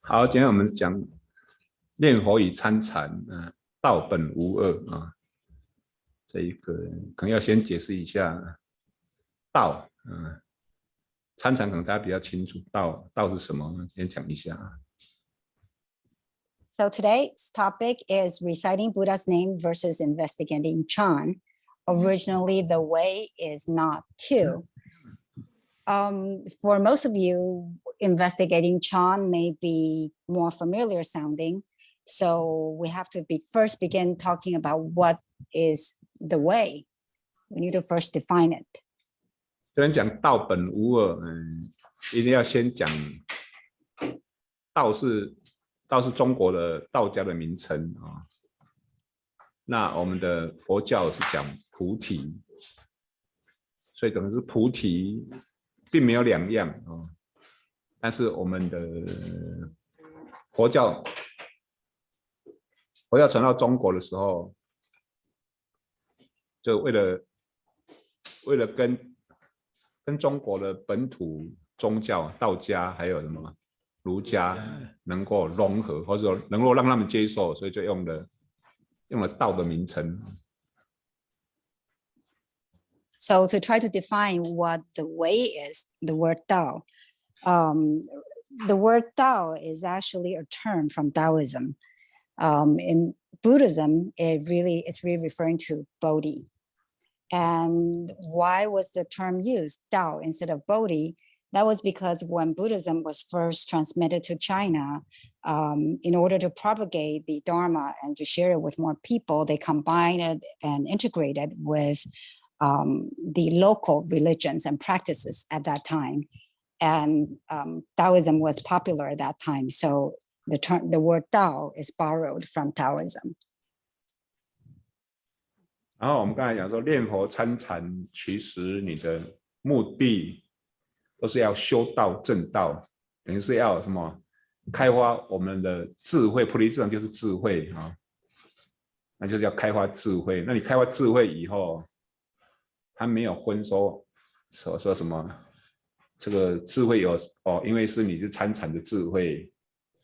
好，今天我们讲念佛与参禅，道本无二啊。这一个可能要先解释一下道，参禅可能大家比较清楚，道是什么？先讲一下。So today's topic is reciting Buddha's name versus investigating Chan. Originally, the way is not to. For most of you, investigating Chan may be more familiar sounding. So we have to first begin talking about what is the way. We need to first define it. 虽然讲道本无二，一定要先讲道是中国的道家的名称啊。那我们的佛教是讲菩提，所以等于是菩提并没有两样啊。但是我们的佛教传到中国的时候，就为了跟中国的本土宗教道家还有什么儒家能够融合，或者说能够让他们接受，所以就用了道的名称。So to try to define what the way is, the word Dao. The word Dao is actually a term from Taoism. In Buddhism, it's really referring to Bodhi. And why was the term used, Dao, instead of Bodhi? That was because when Buddhism was first transmitted to China, in order to propagate the Dharma and to share it with more people, they combined it and integrated with the local religions and practices at that time. And Taoism was popular at that time. So the word Dao is borrowed from Taoism. 然后我们刚才讲说，念佛参禅，其实你的目的都是要修道正道，等于是要什么？开发我们的智慧，菩提自然就是智慧啊，那就是要开发智慧。那你开发智慧以后，他没有分说什么，这个智慧有因为是你是参禅的智慧，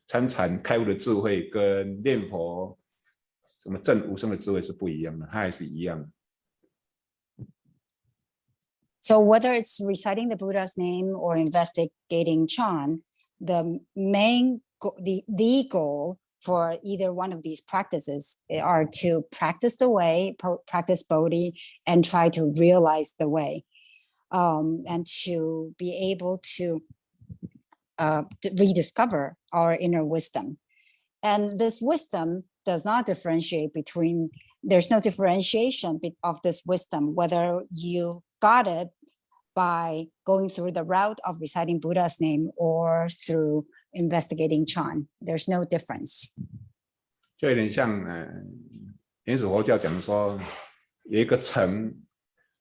参禅开悟的智慧跟念佛什么证无生的智慧是不一样的，它还是一样的。So whether it's reciting the Buddha's name or investigating Chan, the goal for either one of these practices are to practice the way, practice Bodhi, and try to realize the way, and to be able to rediscover our inner wisdom. And this wisdom does not differentiate between, there's no differentiation of this wisdom, whether you got it by going through the route of reciting Buddha's name or through investigating Chan. There's no difference. 就有点像原始佛教讲说，有一个城，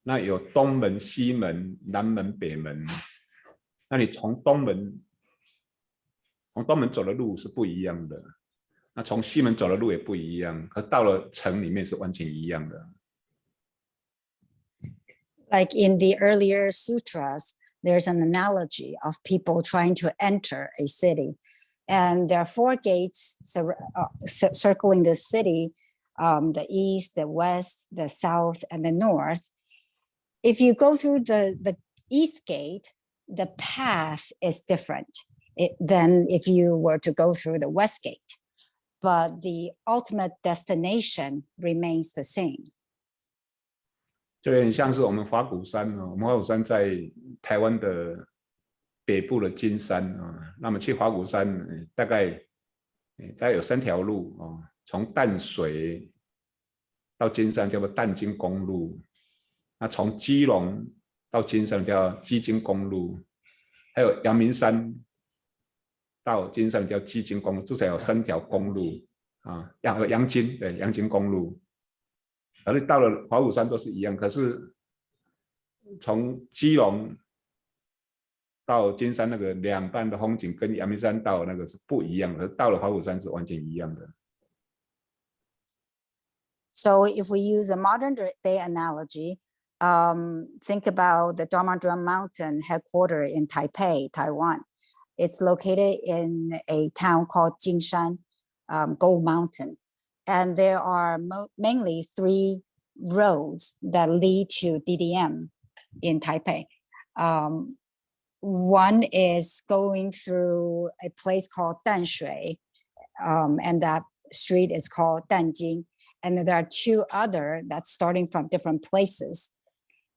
那有东门、西门、南门、北门，那你从东门走的路是不一样的，那从西门走的路也不一样，可到了城里面是完全一样的。Like in the earlier sutras, there's an analogy of people trying to enter a city. And there are 4 gates circling the city, the east, the west, the south, and the north. If you go through the east gate, the path is different than if you were to go through the west gate. But the ultimate destination remains the same. 就有点像是我们法鼓山我们法鼓山在台湾的北部的金山那么去法鼓山大概有3条路从淡水到金山叫做淡金公路，那从基隆到金山叫基金公路，还有阳明山到金山叫基金公路，至少有3条公路阳金公路。而到了法鼓山都是一样，可是从基隆到金山那个两半的风景跟阳明山到那个是不一样的，到了法鼓山是完全一样的。So if we use a modern day analogy, think about the Dharma Drum Mountain headquarters in Taipei, Taiwan. It's located in a town called Jingshan, Gold Mountain. And there are mainly 3 roads that lead to DDM in Taipei. One is going through a place called Danshui, and that street is called Danjing. And there are 2 other that's starting from different places.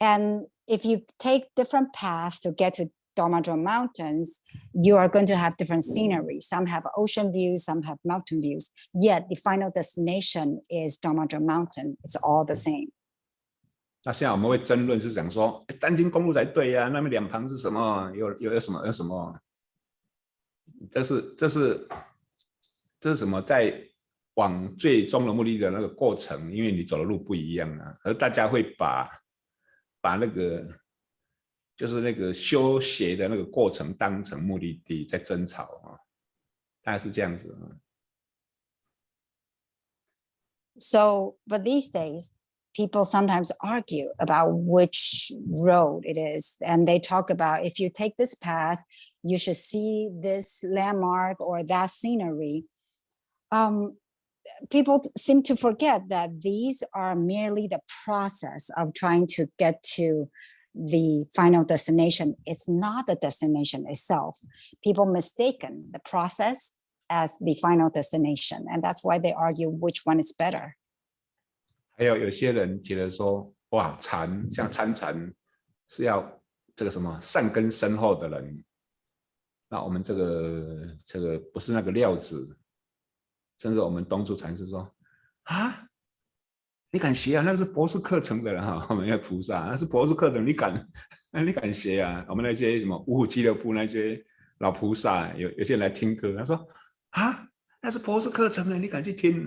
And if you take different paths to get to Dharmadrum Mountains, you are going to have different scenery. Some have ocean views, some have mountain views. Yet the final destination is Dharmadrum Mountain. It's all the same. 那现在我们会争论是讲说，丹津公路才对呀、那么两旁是什么？有什么？这是什么？在往最终的目的的那个过程，因为你走的路不一样啊，而大家会把那个就是那个修学的那个过程当成目的地在争吵啊，大概是这样子啊。So, but these days, people sometimes argue about which road it is, and they talk about if you take this path, you should see this landmark or that scenery. People seem to forget that these are merely the process of trying to get to the final destination. It's not the destination itself. People mistaken the process as the final destination, and that's why they argue which one is better. 还有些人觉得说，哇，禅像参禅是要这个什么善根深厚的人，那我们这个不是那个料子，甚至我们东初禅师说啊，你敢学啊？那是博士课程的人哈，我们要菩萨那是博士课程，你敢学啊？我们那些什么五虎俱乐部那些老菩萨，有些人来听课，他说啊，那是博士课程的，你敢去听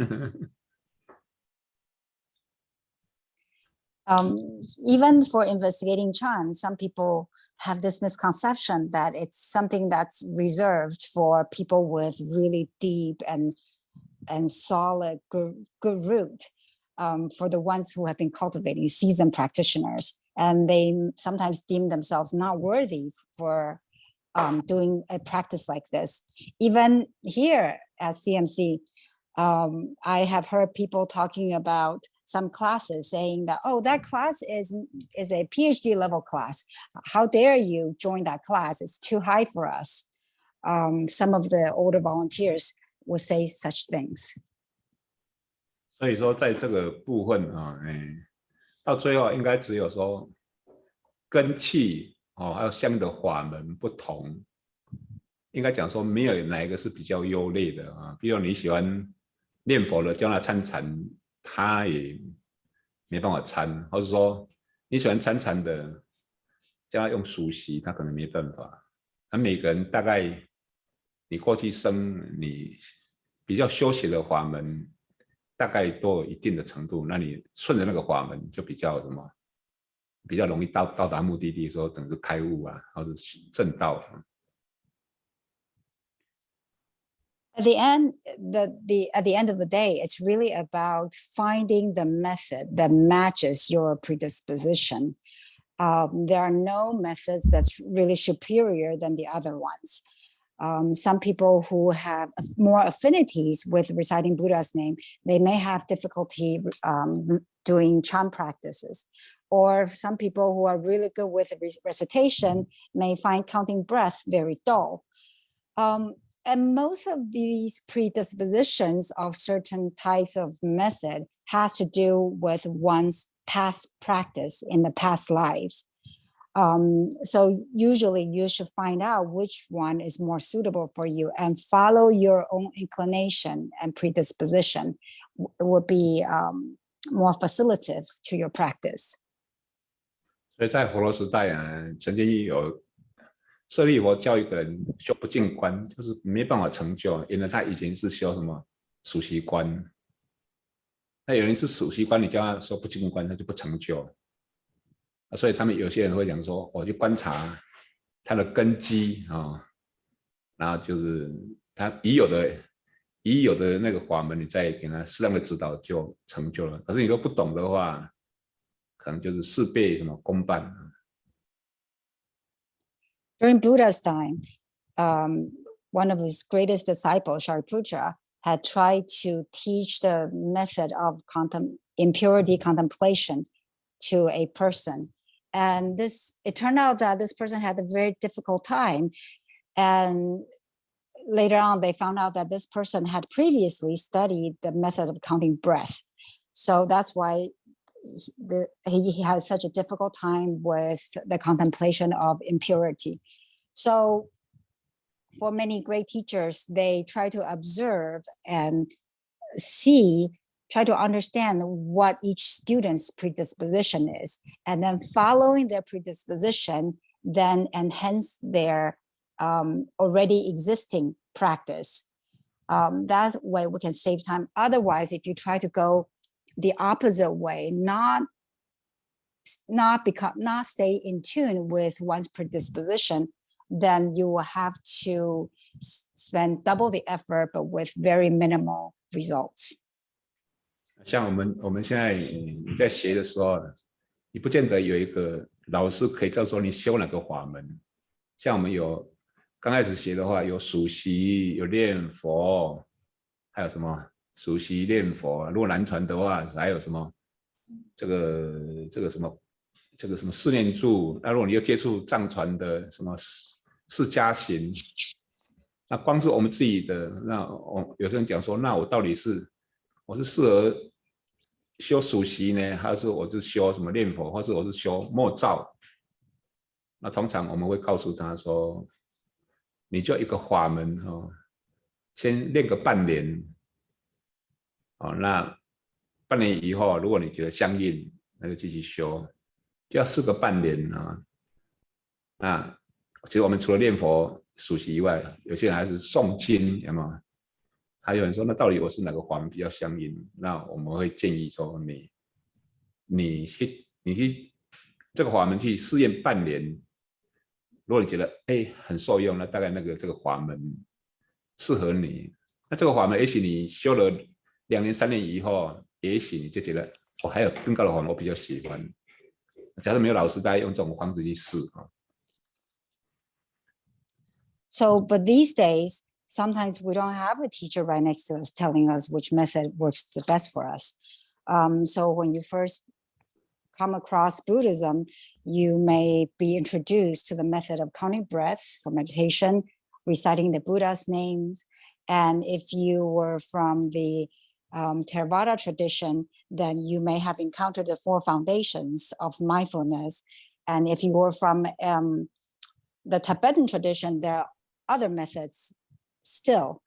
？Even for investigating Chan, some people have this misconception that it's something that's reserved for people with really deep and solid good root, for the ones who have been cultivating, seasoned practitioners, and they sometimes deem themselves not worthy for doing a practice like this. Even here at CMC, I have heard people talking about some classes saying that, oh, that class is a PhD level class. How dare you join that class? It's too high for us. Some of the older volunteers will say such things. 所以说，在这个部分啊，到最后应该只有说根器还有相应的法门不同，应该讲说没有哪一个是比较优劣的啊。比如你喜欢念佛的，叫他参禅，他也没办法参，或者说你喜欢参禅的，叫他用数息，他可能没办法。那每个人大概你过去生你比较修习的法门，大概都有一定的程度，那你顺着那个法门就比较什么，比较容易到达目的地，说等于开悟啊，或者正道。At the end of the day, it's really about finding the method that matches your predisposition. There are no methods that's really superior than the other ones. Some people who have more affinities with reciting Buddha's name, they may have difficulty doing Chan practices. Or some people who are really good with recitation may find counting breath very dull. And most of these predispositions of certain types of method has to do with one's past practice in the past lives. So usually you should find out which one is more suitable for you and follow your own inclination and predisposition. It would be more facilitative to your practice. 所以在佛罗时代啊，曾经有舍利佛教一个人修不净观，就是没办法成就，因为他以前是修什么数息观。那有人是数息观，你叫他说不净观，他就不成就。所以他们有些人会讲说，我去观察他的根基啊，然后就是他已有的那个法门，你再给他适当的指导就成就了。可是你都不懂的话，可能就是事倍什么功半。During Buddha's time, one of his greatest disciples, Shariputra, had tried to teach the method of impurity contemplation to a person. And it turned out that this person had a very difficult time. And later on, they found out that this person had previously studied the method of counting breath. So that's why he had such a difficult time with the contemplation of impurity. So for many great teachers, they try to observe and try to understand what each student's predisposition is, and then following their predisposition, then enhance their already existing practice. That way we can save time. Otherwise, if you try to go the opposite way, not stay in tune with one's predisposition, then you will have to spend double the effort, but with very minimal results. 像我们现在你在学的时候，你不见得有一个老师可以告诉你修哪个法门。像我们刚开始学的话，有数息，有念佛，还有什么数息念佛。如果南传的话，还有什么这个什么四念住。那如果你又接触藏传的什么释迦行，那光是我们自己的，那有些人讲说，那我到底我是适合修数息呢，还是我是修什么念佛，或是我是修默照？那通常我们会告诉他说，你就一个法门先练个半年，那半年以后，如果你觉得相应，那就继续修，就要试个半年啊。那其实我们除了念佛、数息以外，有些人还是诵经，有没有？还有人说，那到底我是哪个法门比较相应？那我们会建议说，你去这个法门去试验半年，如果你觉得很受用，那大概这个法门适合你。那这个法门，也许你修了2年3年以后，也许你就觉得还有更高的法门我比较喜欢。假设没有老师，大家用这种方式去试啊。So, but these days, sometimes we don't have a teacher right next to us telling us which method works the best for us. So when you first come across Buddhism, you may be introduced to the method of counting breath for meditation, reciting the Buddha's names. And if you were from the Theravada tradition, then you may have encountered the 4 foundations of mindfulness. And if you were from the Tibetan tradition, there are other methods still.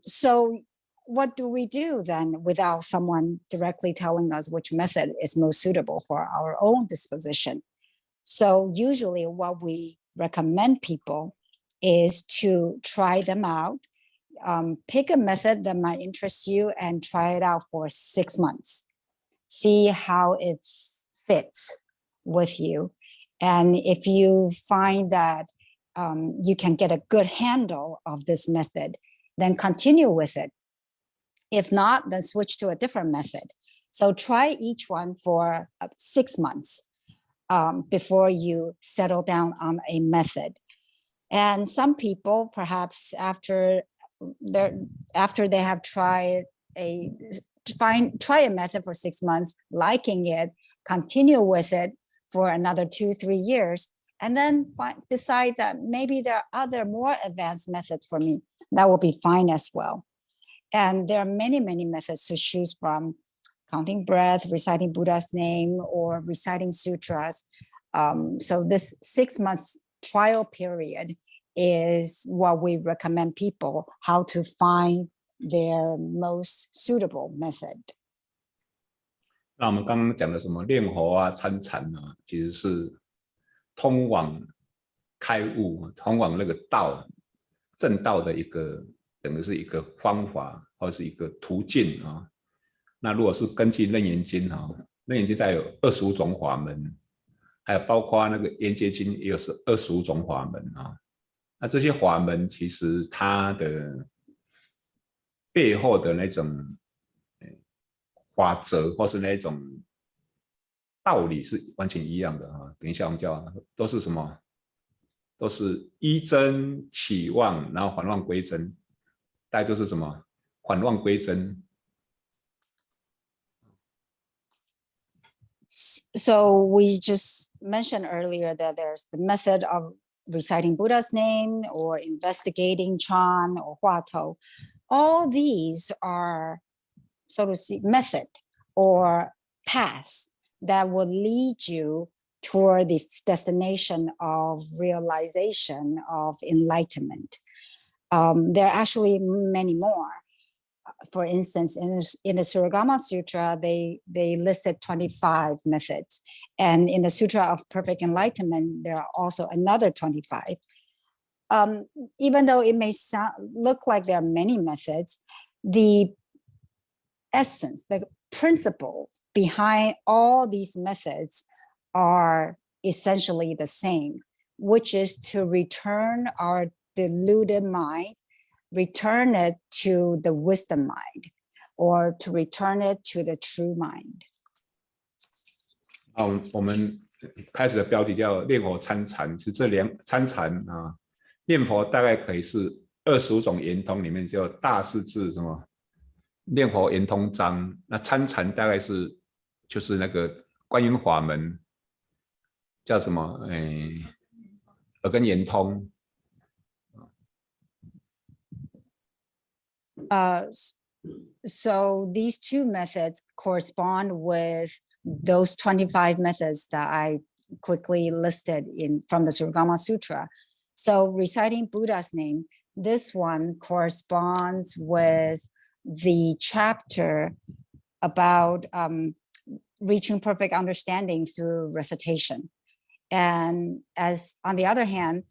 So what do we do then without someone directly telling us which method is most suitable for our own disposition? So usually what we recommend people is to try them out, pick a method that might interest you and try it out for 6 months. See how it fits with you. And if you find that you can get a good handle of this method, then continue with it. If not, then switch to a different method. So try each one for 6 months before you settle down on a method. And some people, perhaps after they have tried try a method for 6 months, liking it, continue with it for another 2-3 years, and then decide that maybe there are other more advanced methods for me. That will be fine as well. And there are many, many methods to choose from: counting breath, reciting Buddha's name, or reciting sutras. So this 6 months trial period is what we recommend people, how to find their most suitable method. 那我们刚刚讲的什么念佛啊、参禅啊，其实是通往开悟、通往那个道、正道的等于是一个方法或是一个途径啊。那如果是根据《楞严经》啊，《楞严经》再有25种法门，还有包括那个《圆觉经》也有25种法门啊。那这些法门其实它的背后的那种法则或是那种道理是完全一样的啊。等一下我们都是什么都是依真起妄，然后返妄归真，大概就是什么返妄归真。So we just mentioned earlier that there's the method of reciting Buddha's name or investigating Chan or Huatou. All these are, so to speak, method or paths that will lead you toward the destination of realization of enlightenment. There are actually many more. For instance, in the Surangama Sutra, they listed 25 methods. And in the Sutra of Perfect Enlightenment, there are also another 25. Even though it may look like there are many methods, the essence, the principle behind all these methods are essentially the same, which is to return our deluded mind, return it to the wisdom mind, or to return it to the true mind. 我们开始的标题叫念佛参禅，其实这参禅啊，念佛大概可以是25种圆通里面就大势至什么念佛圆通章，那参禅大概是就是那个观音法门叫什么耳根圆通。So these two methods correspond with those 25 methods that I quickly listed from the Surangama Sutra. So reciting Buddha's name, this one corresponds with the chapter about reaching perfect understanding through recitation. And as on the other hand,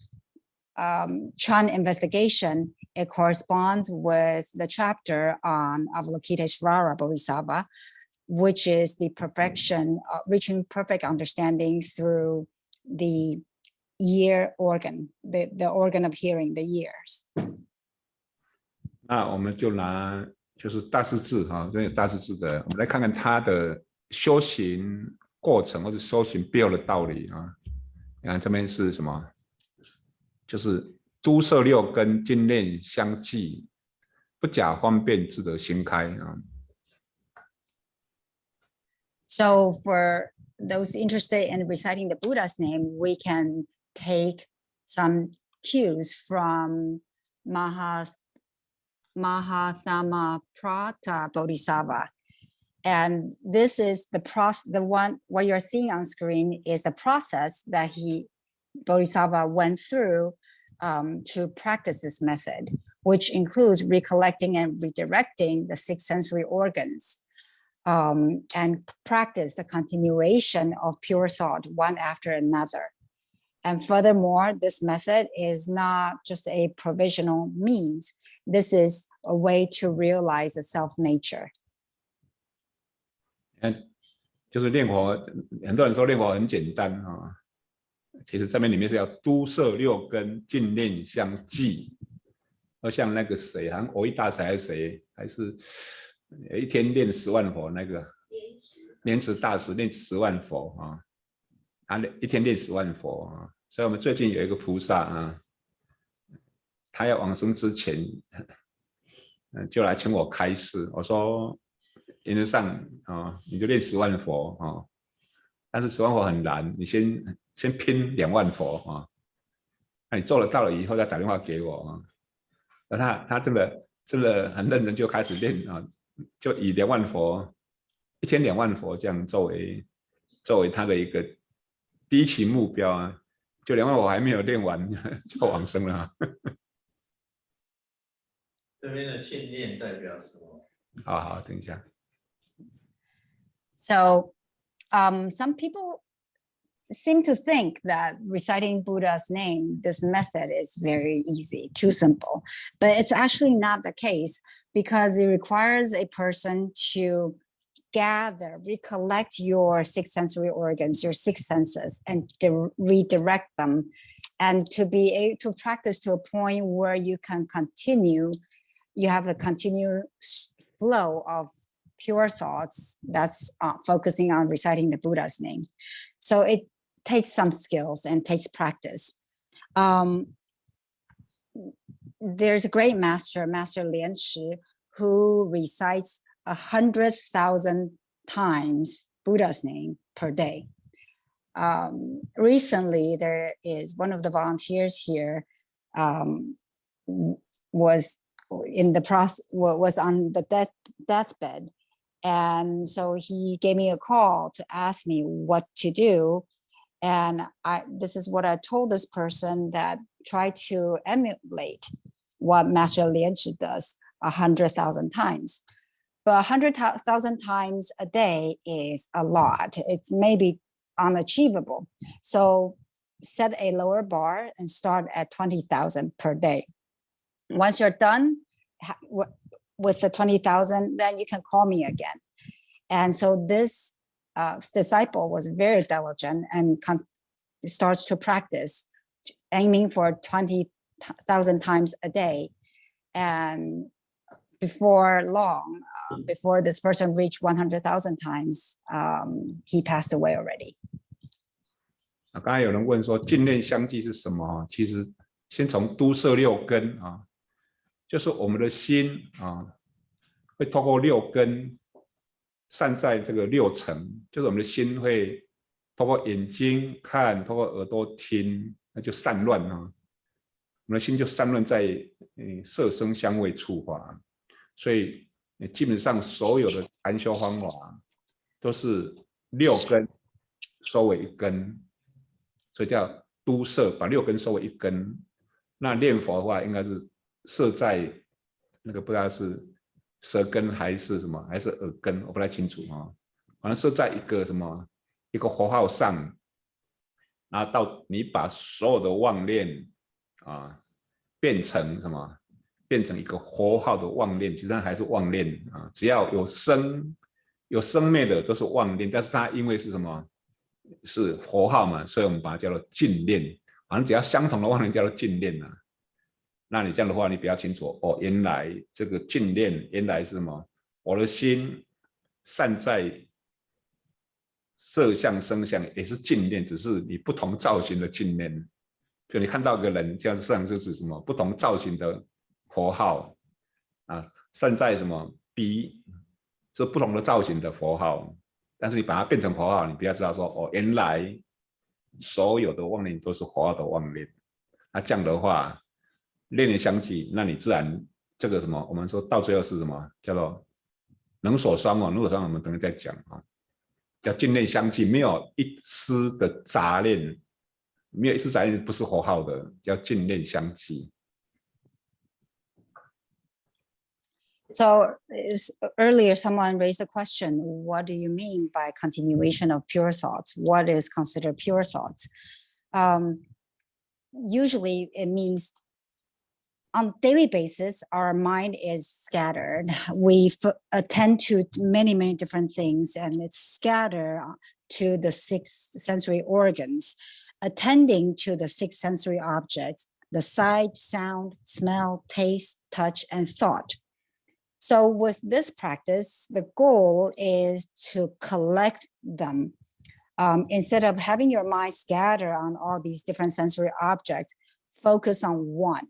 Chan investigation, it corresponds with the chapter on Avalokiteshvara Bodhisattva, which is the perfection, reaching perfect understanding through the ear organ, the organ of hearing, the ears. 那我们就拿就是大势至哈，这大势至的，我们来看看他的修行过程或者修行必要的道理啊。你看这边是什么？就是都摄六根，精炼相继，不假方便，自得心开啊。So for those interested in reciting the Buddha's name, we can take some cues from Mahatamaprata Bodhisattva. And this is what you're seeing on screen is the process that Bodhisattva went through to practice this method, which includes recollecting and redirecting the 6 sensory organs and practice the continuation of pure thought one after another. And furthermore, this method is not just a provisional means. This is a way to realize the self-nature. 就是念佛，很多人说念佛很简单啊，其实这边里面是要都摄六根，净念相继。像那个谁，好像偶一大师还是谁，还是一天念10万佛那个莲池大师念10万佛啊，他一天念10万佛啊。所以我们最近有一个菩萨啊，他要往生之前，就来请我开示。我说，原则上啊，你就念10万佛啊，但是10万佛很难，你先拼2万佛啊。那你做了到了以后再打电话给我啊。他真的很认真，就开始练啊，就以2万佛，一天2万佛这样作为他的一个第一期目标啊。就2万佛还没有练完就往生了。这边的净念代表什么？好，等一下。So, some people seem to think that reciting Buddha's name, this method is very easy, too simple, but it's actually not the case because it requires a person to recollect your 6 sensory organs, your 6 senses, and redirect them, and to be able to practice to a point where you can continue, you have a continuous flow of pure thoughts that's focusing on reciting the Buddha's name. So it takes some skills and takes practice. There's a great master, Master Lian Shi, who recites 100,000 times Buddha's name per day. Recently, there is one of the volunteers here was in the process, was on the deathbed. And so he gave me a call to ask me what to do. And this is what I told this person, that try to emulate what Master Lian Shi does 100,000 times. But 100,000 times a day is a lot. It's maybe unachievable. So set a lower bar and start at 20,000 per day. Once you're done with the 20,000, then you can call me again. And so this disciple was very diligent and starts to practice, aiming for 20,000 times a day. And before long, before this person reached 100,000 times, he passed away already. 刚才有人问说净念相继是什么？其实先从都摄六根啊，就是我们的心啊，会透过六根散在这个六层，就是我们的心会透过眼睛看，透过耳朵听，那就散乱啊。我们的心就散乱在色声香味触法，所以基本上所有的禅修方法都是六根收为一根，所以叫都摄，把六根收为一根。那念佛的话，应该是摄在那个不知道是舌根还是什么，还是耳根，我不太清楚啊。反正摄在一个什么一个佛号上，然后到你把所有的妄念啊变成什么？变成一个佛号的妄念，其实还是妄念啊。只要有生灭的都是妄念，但是它因为是什么？是佛号嘛，所以我们把它叫做净念。反正只要相同的妄念叫做净念啊。那你这样的话，你比较清楚哦，原来这个净念原来是什么？我的心散在色相声相也是净念，只是你不同造型的净念。就你看到一个人，这样实际上就是什么不同造型的佛号啊，散在什么鼻，是不同的造型的佛号。但是你把它变成佛号，你不要知道说哦，原来所有的妄念都是佛号的妄念。那这样的话，念念相继，那你自然这个什么，我们说到最后是什么？叫做能所双哦，能所双我们等一下再讲啊。叫净念相继，没有一丝的杂念，没有一丝杂念不是佛号的，叫净念相继。So earlier, someone raised the question, what do you mean by continuation of pure thoughts? What is considered pure thoughts? Usually it means on a daily basis, our mind is scattered. We attend to many, many different things, and it's scattered to the six sensory organs, attending to the six sensory objects, the sight, sound, smell, taste, touch, and thought. So with this practice, the goal is to collect them. Instead of having your mind scatter on all these different sensory objects, focus on one.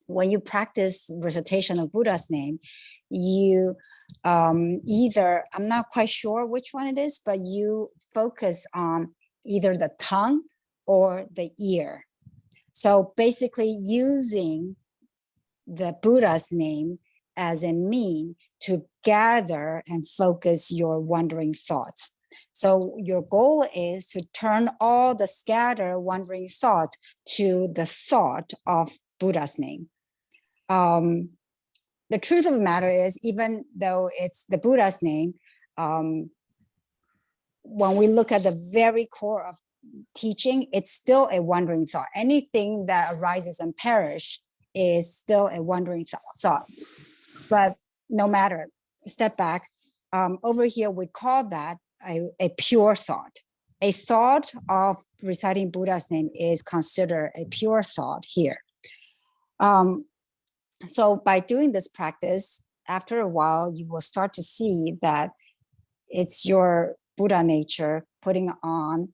When you practice recitation of Buddha's name, you either, I'm not quite sure which one it is, but you focus on either the tongue or the ear. So basically using the Buddha's name as a mean to gather and focus your wandering thoughts. So your goal is to turn all the scattered wandering thought to the thought of Buddha's name. The truth of the matter is, even though it's the Buddha's name, when we look at the very core of teaching, it's still a wandering thought. Anything that arises and perish is still a wandering thought. But no matter, step back. Over here, we call that a pure thought. A thought of reciting Buddha's name is considered a pure thought here. So by doing this practice, after a while, you will start to see that it's your Buddha nature putting on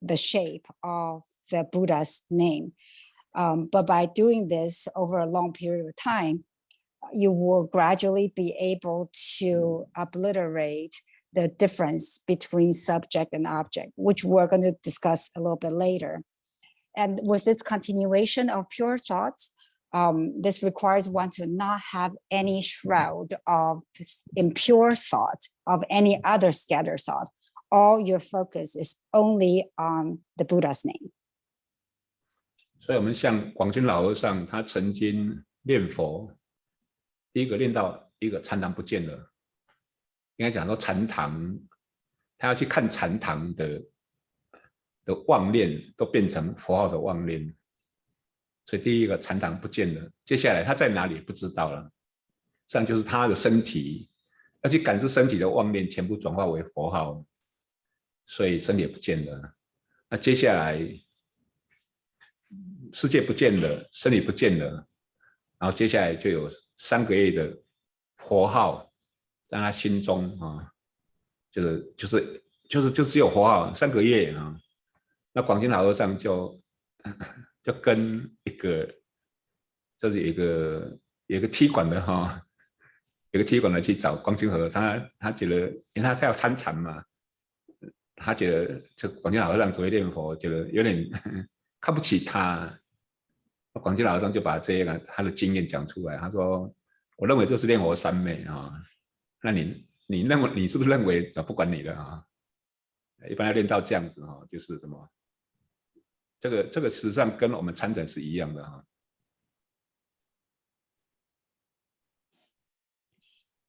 the shape of the Buddha's name. But by doing this over a long period of time, you will gradually be able to obliterate the difference between subject and object, which we're going to discuss a little bit later. And with this continuation of pure thoughts, this requires one to not have any shroud of impure thoughts, of any other scattered thought. All your focus is only on the Buddha's name. 所以我们像广钦老和尚，他曾经念佛，第一个念到一个禅堂不见了，应该讲说禅堂，他要去看禅堂的妄念都变成佛号的妄念，所以第一个禅堂不见了，接下来他在哪里不知道了，这样就是他的身体要去感知身体的妄念全部转化为佛号，所以身体也不见了。那接下来世界不见了，身体不见了，然后接下来就有3个月的佛号在他心中啊，就只有佛号3个月啊。那广钦老和尚就跟一个就是有一个踢馆的哈，有个踢馆的去找广钦和尚，他觉得因为他要参禅嘛，他觉得这广钦老和尚只会念佛，觉得有点看不起他。广钦老和尚就把这个他的经验讲出来，他说：“我认为这是念佛三昧啊，那你认为你是不是认为不管你了啊？一般要练到这样子哈，就是什么？这个实际上跟我们参禅是一样的哈。”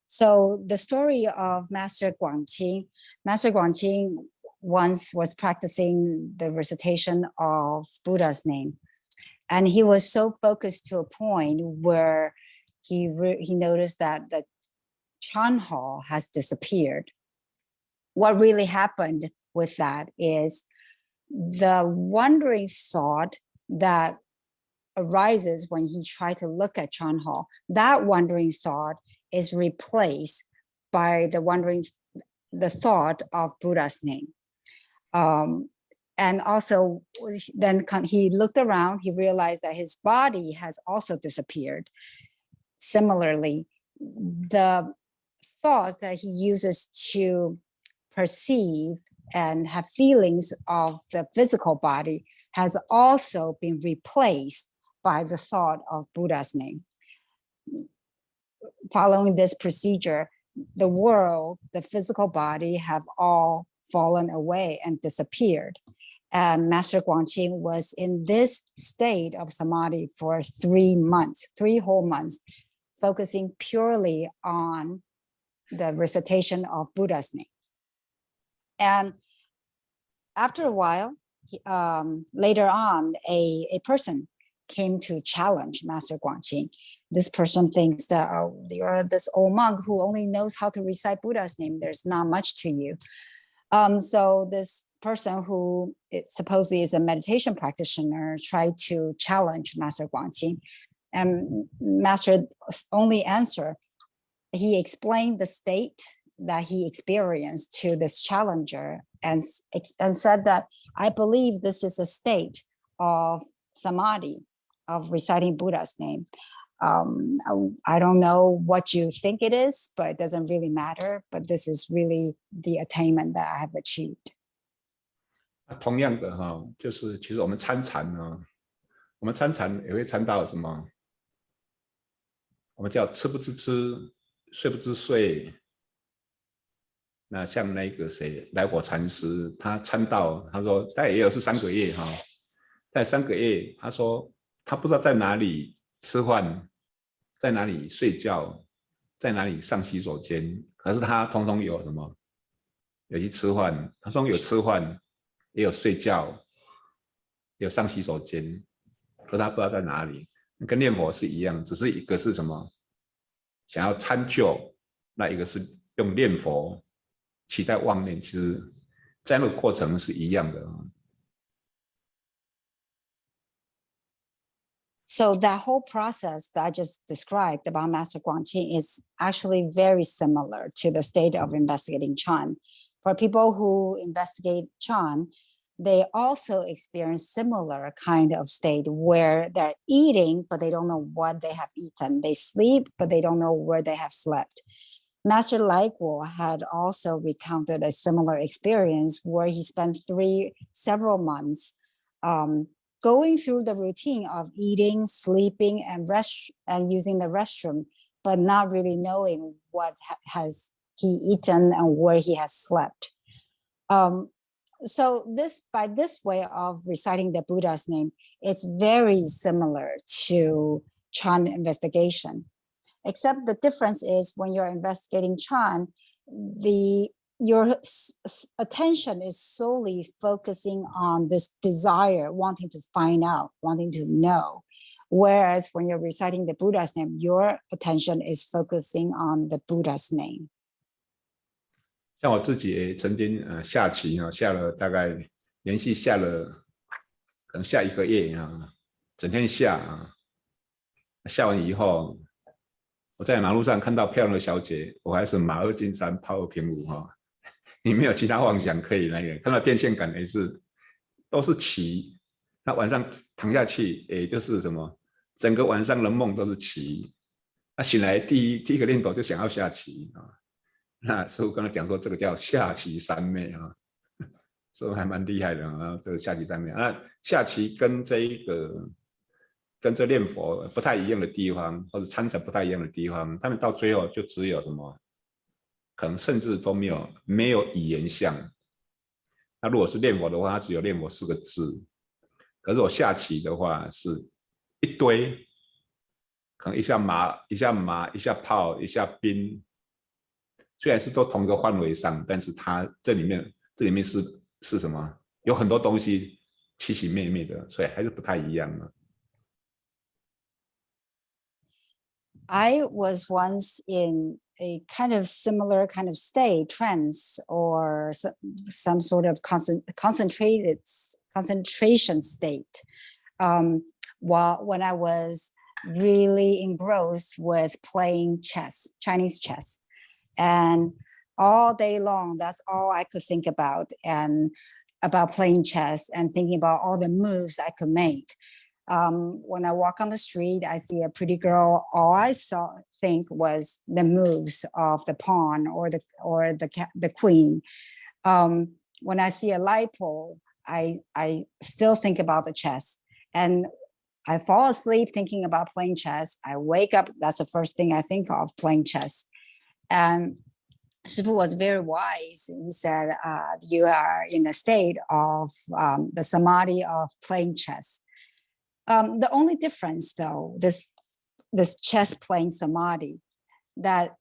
So the story of Master Guangqing once was practicing the recitation of Buddha's name. And he was so focused to a point where he noticed that the Chan Hall has disappeared. What really happened with that is the wandering thought that arises when he tried to look at Chan Hall, that wandering thought is replaced by the thought of Buddha's name. And also then he looked around, he realized that his body has also disappeared. Similarly, the thoughts that he uses to perceive and have feelings of the physical body has also been replaced by the thought of Buddha's name. Following this procedure, the world, the physical body have all fallen away and disappeared. And Master Guangqing was in this state of samadhi for 3 whole months, focusing purely on the recitation of Buddha's name. And after a while, later on, a person came to challenge Master Guangqing. This person thinks that, oh, you're this old monk who only knows how to recite Buddha's name. There's not much to you. So this person who supposedly is a meditation practitioner tried to challenge Master Guangqing. And Master's only answer, he explained the state that he experienced to this challenger and said that, I believe this is a state of samadhi, of reciting Buddha's name. I don't know what you think it is, but it doesn't really matter. But this is really the attainment that I have achieved. 同样的哈，就是其实我们参禅呢，我们参禅也会参到什么？我们叫吃不知吃，睡不知睡。那像那个谁来果禅师，他参到，他说他也有是3个月哈，在3个月，他说他不知道在哪里吃饭，在哪里睡觉，在哪里上洗手间，可是他通通有什么？有去吃饭，他说有吃饭。也有睡觉，也有上洗手间，可是他不知道在哪里。跟念佛是一样，只是一个是什么想要参究，那一个是用念佛期待妄念，其实在那个过程是一样的。So that whole process that I just described about Master Guangqing is actually very similar to the state of investigating Chan. For people who investigate Chan, they also experience similar kind of state where they're eating, but they don't know what they have eaten. They sleep, but they don't know where they have slept. Master Guo had also recounted a similar experience where he spent several months going through the routine of eating, sleeping, and using the restroom, but not really knowing what has he eaten and where he has slept. So by this way of reciting the Buddha's name, it's very similar to Chan investigation, except the difference is when you're investigating Chan, your attention is solely focusing on this desire, wanting to find out, wanting to know. Whereas when you're reciting the Buddha's name, your attention is focusing on the Buddha's name. 像我自己也曾经下棋下了大概连续下了可能下1个月整天下下完以后，我在马路上看到漂亮的小姐，我还是马二进三，炮二平五你没有其他妄想可以那个，看到电线杆也是都是棋，那晚上躺下去也就是什么，整个晚上的梦都是棋，那醒来第一个念头就想要下棋那师父跟他讲说，这个叫下棋三昧所以还蛮厉害的这个下棋三昧。那下棋跟这念佛不太一样的地方，或者参禅不太一样的地方，他们到最后就只有什么，可能甚至都没有语言相。那如果是念佛的话，它只有念佛4个字。可是我下棋的话是一堆，可能一下马，一下炮，一下兵。虽然是都同一个范围上，但是它这里面是什么？有很多东西奇奇妙妙的，所以还是不太一样的。I was once in a kind of similar kind of state, trance, or some sort of concentration state, when I was really engrossed with playing chess, Chinese chess. And all day long, that's all I could think about, and about playing chess and thinking about all the moves I could make. When I walk on the street, I see a pretty girl. All I think was the moves of the pawn or the queen. When I see a light pole, I still think about the chess, and I fall asleep thinking about playing chess. I wake up, that's the first thing I think of, playing chess. And Shifu was very wise. He said, you are in a state of the samadhi of playing chess. The only difference, though, this chess playing samadhi, that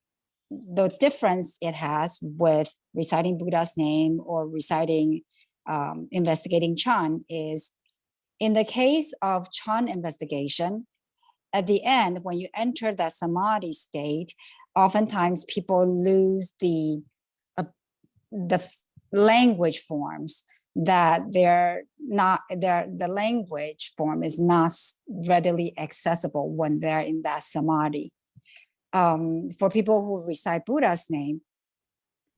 the difference it has with reciting Buddha's name or reciting investigating Chan is, in the case of Chan investigation, at the end, when you enter that samadhi state, oftentimes people lose the language forms, that the language form is not readily accessible when they're in that samadhi. For people who recite Buddha's name,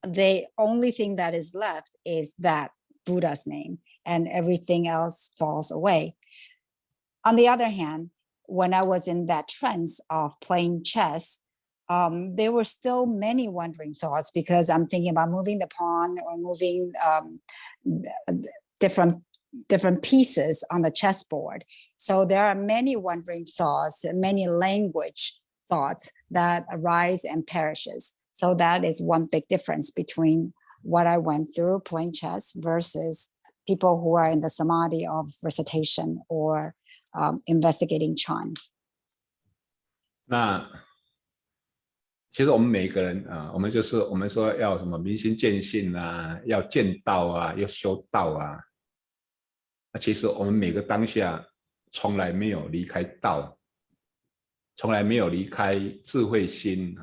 the only thing that is left is that Buddha's name, and everything else falls away. On the other hand, when I was in that trance of playing chess, there were still many wandering thoughts, because I'm thinking about moving the pawn or moving different pieces on the chessboard. So there are many wandering thoughts, many language thoughts that arise and perishes. So that is one big difference between what I went through playing chess versus people who are in the samadhi of recitation or investigating Chan. 那其实我们每个人我们说要什么明心见性要见道要修道那其实我们每个当下从来没有离开道，从来没有离开智慧心，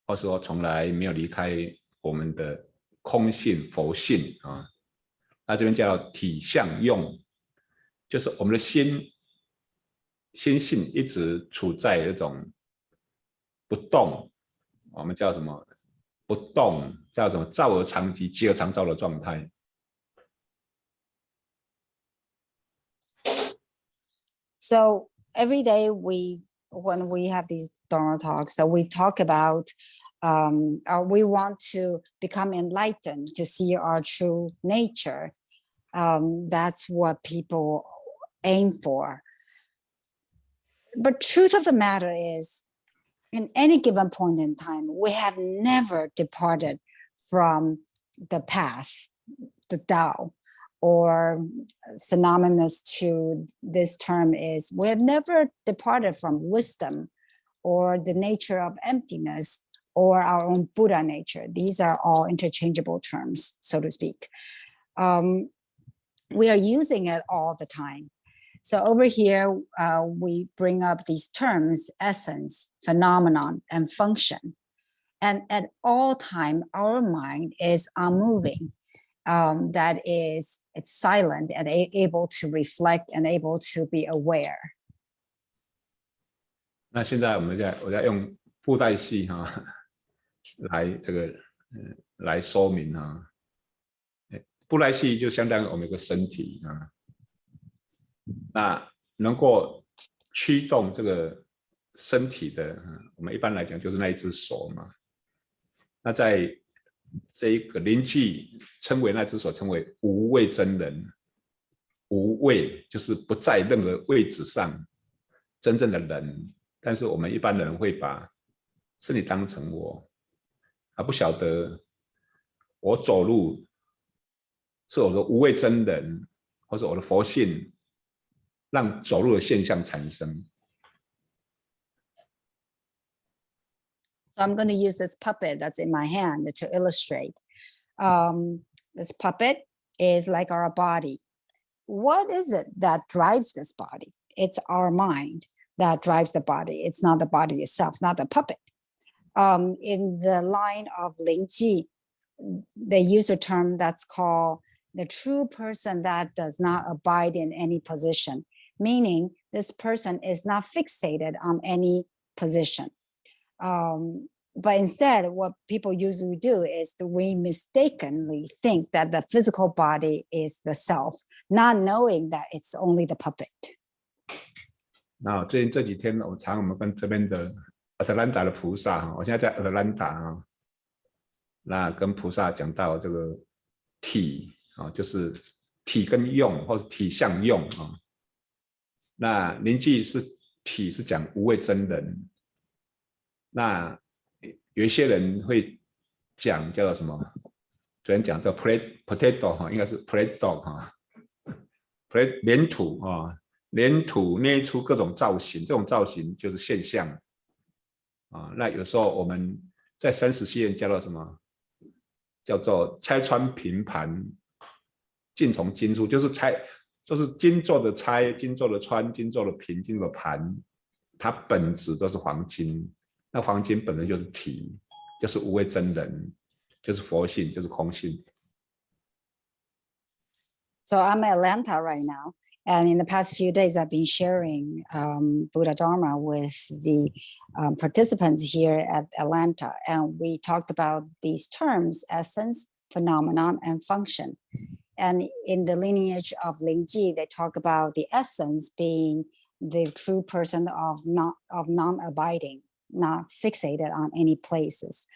或是说从来没有离开我们的空性佛性那这边叫体相用，就是我们的心性一直处在那种不动，我们叫什么不动，叫什么照而常寂，寂而常照的状态。So every day when we have these Dharma talks, that we talk about, we want to become enlightened, to see our true nature. That's what people aim for. But truth of the matter is, in any given point in time, we have never departed from the path, the Tao, or synonymous to this term is we have never departed from wisdom or the nature of emptiness or our own Buddha nature. These are all interchangeable terms, so to speak. We are using it all the time. So over here, we bring up these terms, essence, phenomenon, and function. And at all time, our mind is unmoving. That is, it's silent and able to reflect and able to be aware. 那现在我在用布袋戏来说明布袋戏就相当于我们有个身体那能够驱动这个身体的，我们一般来讲就是那一只手嘛。那在这一个灵句称为那只手称为无位真人，无位就是不在任何位置上真正的人，但是我们一般人会把身体当成我，不晓得我走路是我的无位真人，或者我的佛性让走路的现象产生。So I'm going to use this puppet that's in my hand to illustrate. This puppet is like our body. What is it that drives this body? It's our mind that drives the body. It's not the body itself, not the puppet. In the line of Lingji, they use a term that's called the true person that does not abide in any position, meaning this person is not fixated on any position. But instead, what people usually do is we mistakenly think that the physical body is the self, not knowing that it's only the puppet. 那最近这几天，我们跟这边的阿特兰达的菩萨，我现在在阿特兰达那跟菩萨讲到这个体就是体跟用，或是体相用那灵句是体是讲无位真人，那有一些人会讲叫做什么？昨天讲叫 potato 应该是 potato 粘土粘土捏出各种造型，这种造型就是现象那有时候我们在生死系列叫做什么？叫做拆穿平盘，尽从金处，就是金做的拆，金做的穿，金做的平，金做的盘，它本质都是黄金。那黄金本身就是体，就是无位真人，就是佛性，就是空性。So I'm in Atlanta right now, and in the past few days, I've been sharing Buddha Dharma with the participants here at Atlanta, and we talked about these terms: essence, phenomenon, and function. And in the lineage of Lingji, they talk about the essence being the true person of non-abiding. Not fixated on any places.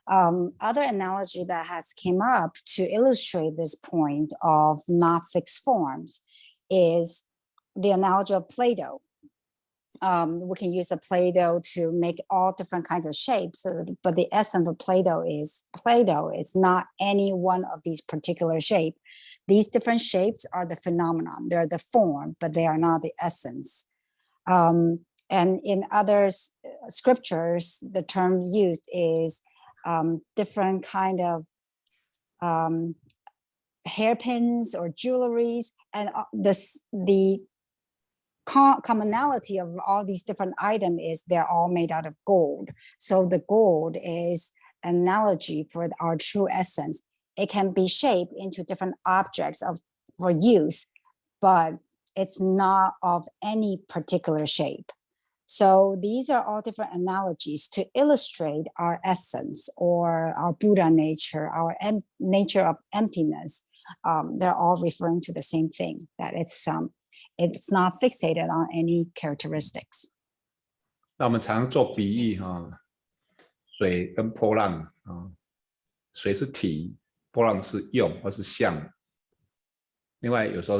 Other analogy that has came up to illustrate this point of not fixed forms is the analogy of Play-Doh. We can use a Play-Doh to make all different kinds of shapes, but the essence of Play-Doh is Play-Doh. It's not any one of these particular shapes. These different shapes are the phenomenon. They're the form, but they are not the essence. And in other scriptures, the term used is different kind of hairpins or jewelries, and the commonality of all these different items is they're all made out of gold. So the gold is an analogy for our true essence. It can be shaped into different objects for use, but it's not of any particular shape. So these are all different analogies to illustrate our essence or our Buddha nature, our nature of emptiness. They're all referring to the same thing, that It's not fixated on any characteristics. 那我们常做比喻水跟波浪水是体，波浪是用或是相。另外有时候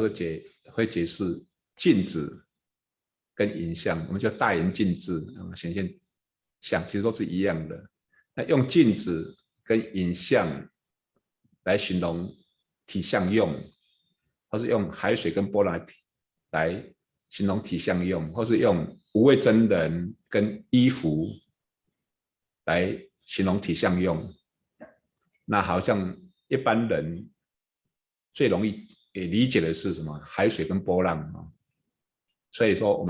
会解释镜子跟影像，我们叫大圆镜智显现相，其实都是一样的。那用镜子跟影像来形容体相用，或是用海水跟波浪来形容体相用，或是用无畏真人跟衣服来形容体相用。那好像一般人最容易理解的是什么？海水跟波浪所以说我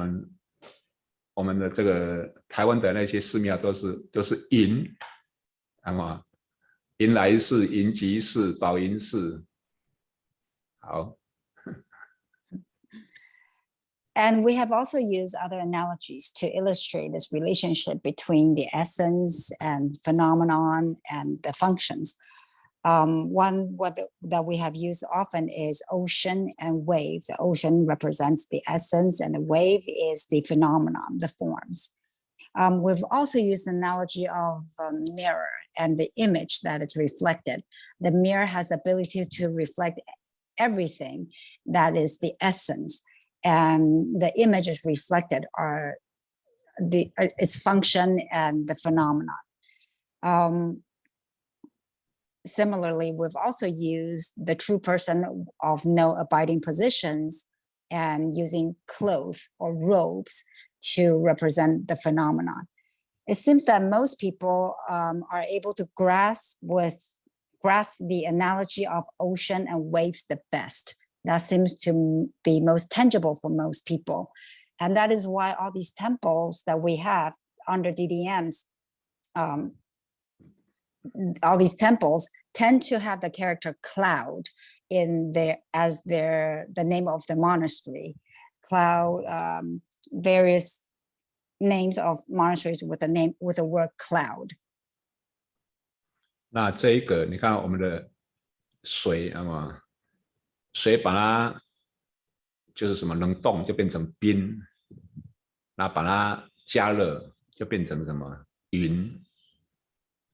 们的这个台湾的那些寺庙都是迎迎来寺、迎吉寺、宝迎寺。好。And we have also used other analogies to illustrate this relationship between the essence and phenomenon and the functions. One that we have used often is ocean and wave. The ocean represents the essence and the wave is the phenomenon, the forms. We've also used the analogy of a mirror and the image that is reflected. The mirror has the ability to reflect everything that is the essence, and the images reflected are its function and the phenomenon. Similarly, we've also used the true person of no abiding positions and using clothes or robes to represent the phenomenon. It seems that most people are able to grasp the analogy of ocean and waves the best. That seems to be most tangible for most people. And that is why all these temples that we have under DDMs, all these temples tend to have the character cloud as the name of the monastery. Cloud, various names of monasteries with the word cloud. 那这一个你看我们的水水把它就是什么冷冻就变成冰，那把它加热就变成什么云。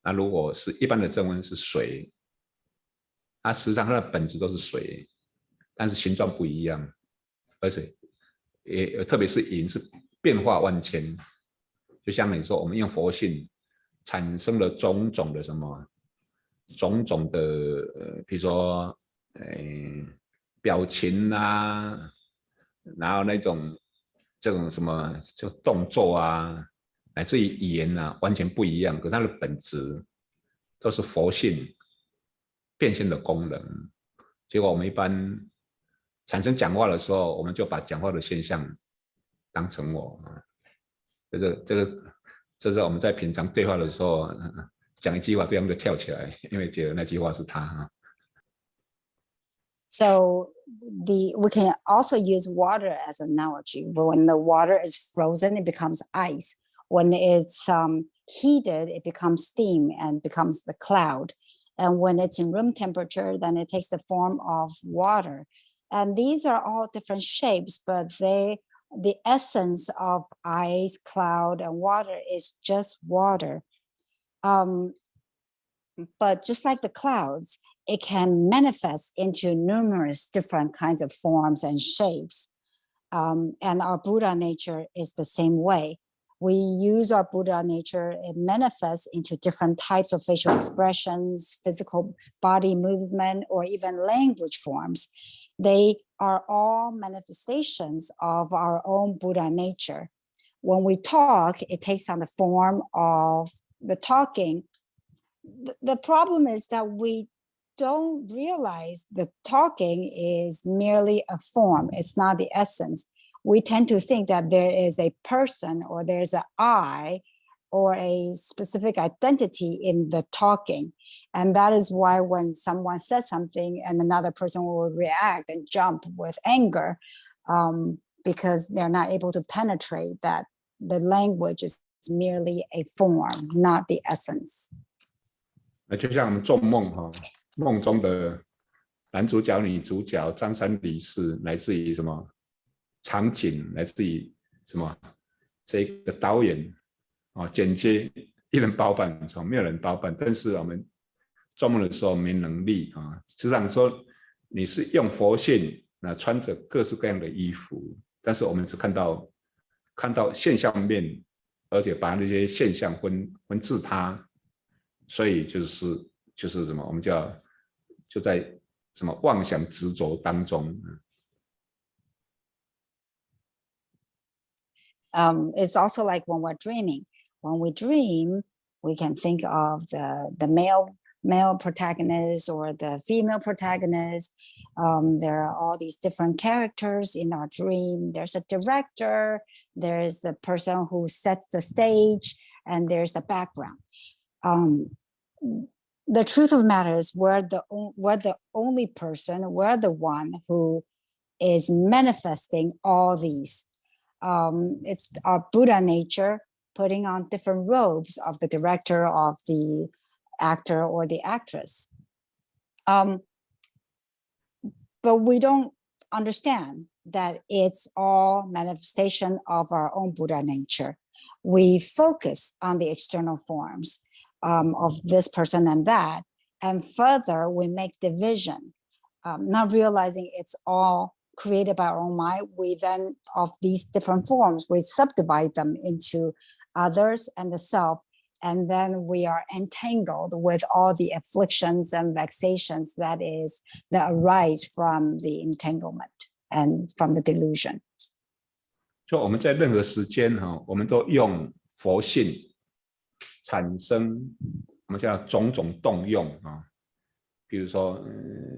那如果是一般的正温是水，它实际上它的本质都是水，但是形状不一样，而且特别是云是变化万千。就像你说，我们用佛性产生了种种的种种的比如说表情然后这种什么就动作乃至于语言完全不一样，可是它的本质都是佛性变现的功能。结果我们一般产生讲话的时候，我们就把讲话的现象当成我。这是我们在平常对话的时候讲一句话，对方就跳起来，因为觉得那句话是他。So we can also use water as an analogy. When the water is frozen, it becomes ice. When it's heated, it becomes steam and becomes the cloud. And when it's in room temperature, then it takes the form of water. And these are all different shapes, but the essence of ice, cloud, and water is just water. But just like the clouds, it can manifest into numerous different kinds of forms and shapes. And our Buddha nature is the same way. We use our Buddha nature, it manifests into different types of facial expressions, physical body movement, or even language forms. They are all manifestations of our own Buddha nature. When we talk, it takes on the form of the talking. The problem is that we don't realize the talking is merely a form. It's not the essence. We tend to think that there is a person or there's an I or a specific identity in the talking. And that is why when someone says something and another person will react and jump with anger, because they're not able to penetrate that the language is merely a form, not the essence. 就像我们做梦梦中的男主角、女主角、张三李四，来自于什么场景，来自于什么这个导演剪接一人包办，没有人包办，但是我们做梦的时候没能力实际上说你是用佛性穿着各式各样的衣服，但是我们只看到现象面，而且把那些现象分自他，所以就是什么，我们就在什么妄想执着当中。It's also like when we're dreaming. When we dream, we can think of the male protagonist or the female protagonist. There are all these different characters in our dream. There's a director, there's the person who sets the stage, and there's the background. The truth of the matter is we're the only person, we're the one who is manifesting all these. It's our Buddha nature putting on different robes of the director, of the actor or the actress. But we don't understand that it's all manifestation of our own Buddha nature. We focus on the external forms of this person and that, and further we make division, not realizing it's all created by our own mind. We then, of these different forms, we subdivide them into others and the self, and then we are entangled with all the afflictions and vexations that arise from the entanglement and from the delusion. 就我们在任何时间我们都用佛性产生我们叫种种动用比如说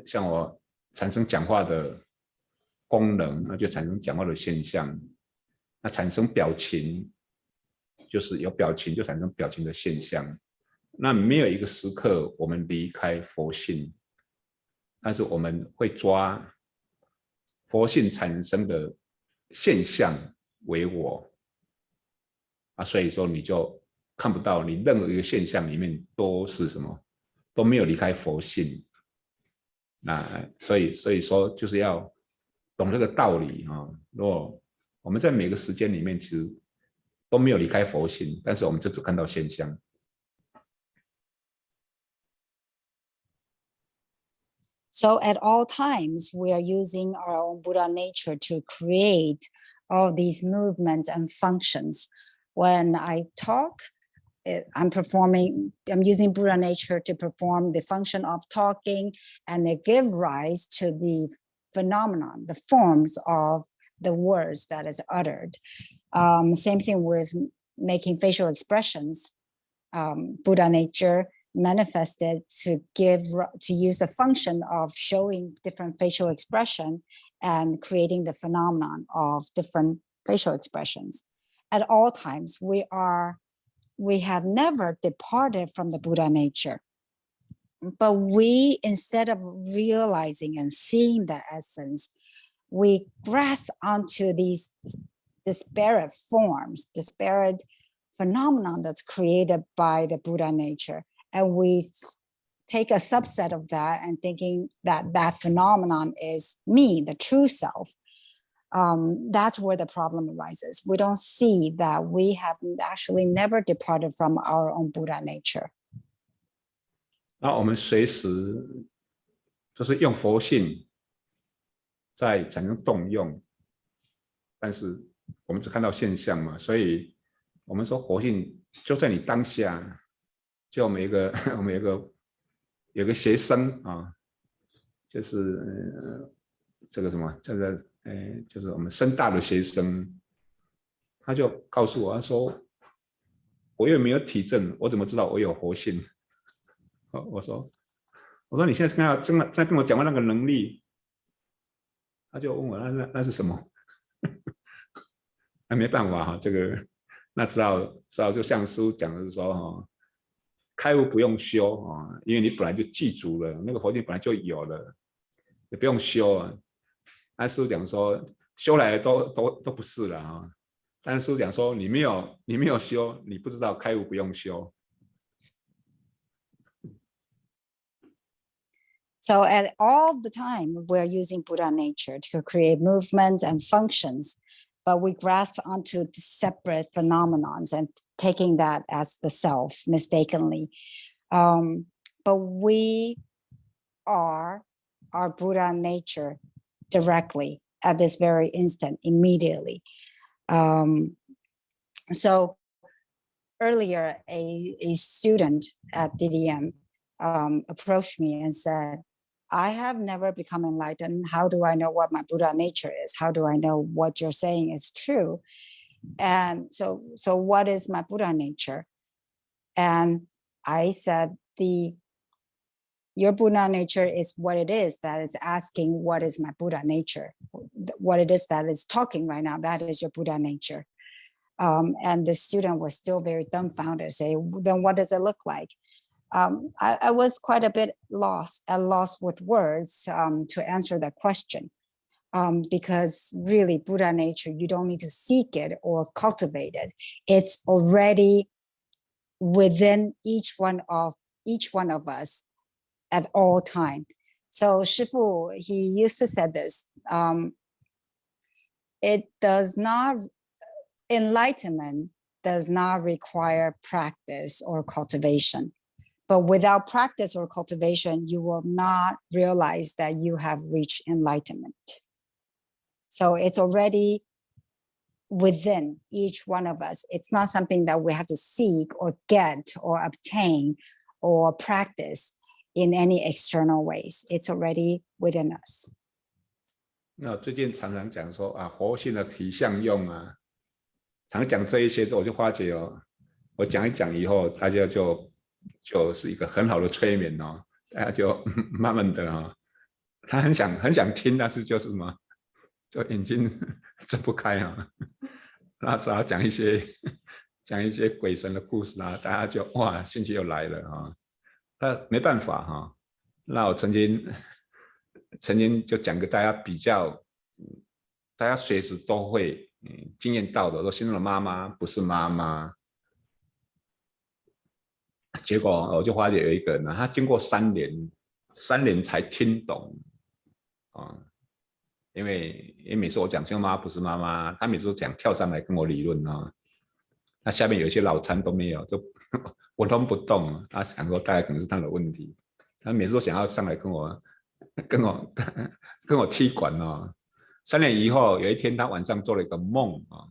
像我产生讲话的功能，那就产生讲话的现象，那产生表情，就是有表情就产生表情的现象。那没有一个时刻我们离开佛性，但是我们会抓佛性产生的现象为我所以说你就看不到你任何一个现象里面都是什么，都没有离开佛性。那所以说就是要懂这个道理如果我们在每个时间里面其实都没有离开佛性，但是我们就只看到现象。So at all times, we are using our own Buddha nature to create all these movements and functions. When I talk, I'm using Buddha nature to perform the function of talking, and they give rise to the phenomenon, the forms of the words that is uttered. Same thing with making facial expressions. Buddha nature manifested to use the function of showing different facial expression and creating the phenomenon of different facial expressions. At all times, we have never departed from the Buddha nature. But we, instead of realizing and seeing the essence, we grasp onto these disparate forms, disparate phenomenon that's created by the Buddha nature. And we take a subset of that and thinking that that phenomenon is me, the true self. That's where the problem arises. We don't see that we have actually never departed from our own Buddha nature. 那我们随时就是用佛性在产生动用，但是我们只看到现象嘛，所以我们说佛性就在你当下。就我们有个学生就是这个什么就是我们深大的学生，他就告诉我，他说我又没有体证，我怎么知道我有佛性？我说你现在在跟我讲话那个能力，他就问我那是什么？那没办法这个那只好就像师父讲的是说开悟不用修因为你本来就记住了，那个佛性本来就有了，也不用修那师父讲说修来的都不是了但是师父讲说你没有修，你不知道开悟不用修。So at all the time, we're using Buddha nature to create movements and functions, but we grasp onto the separate phenomenons and taking that as the self mistakenly. But we are our Buddha nature directly at this very instant, immediately. So earlier, a student at DDM approached me and said, I have never become enlightened. How do I know what my Buddha nature is? How do I know what you're saying is true? And so what is my Buddha nature? And I said, your Buddha nature is what it is that is asking, what is my Buddha nature? What it is that is talking right now, that is your Buddha nature. And the student was still very dumbfounded, say, then what does it look like? I was quite a bit at loss with words to answer that question. Because really Buddha nature, you don't need to seek it or cultivate it. It's already within each one of us at all time. So Shifu, he used to say this, enlightenment does not require practice or cultivation. But without practice or cultivation, you will not realize that you have reached enlightenment. So it's already within each one of us. It's not something that we have to seek or get or obtain or practice in any external ways. It's already within us. 那最近常常讲说啊，活性的体相用啊，常讲这一些，我就发觉哦，我讲一讲以后，大家就是一个很好的催眠哦，大家就慢慢的哦，他很想听，但是就是什么，就眼睛睁不开啊，那只要讲一些鬼神的故事啊，大家就哇，兴趣又来了啊。那没办法哈，那我曾经就讲给大家比较，大家随时都会经验到的，说心中的妈妈不是妈妈。结果我就发觉有一个人呢，他经过3年才听懂啊，因为每次我讲心中妈妈不是妈妈，他每次都讲跳上来跟我理论啊，那下面有一些老参都没有，就我都不动，他想说大概可能是他的问题，他每次都想要上来跟我踢馆哦。3年以后，有一天他晚上做了一个梦啊，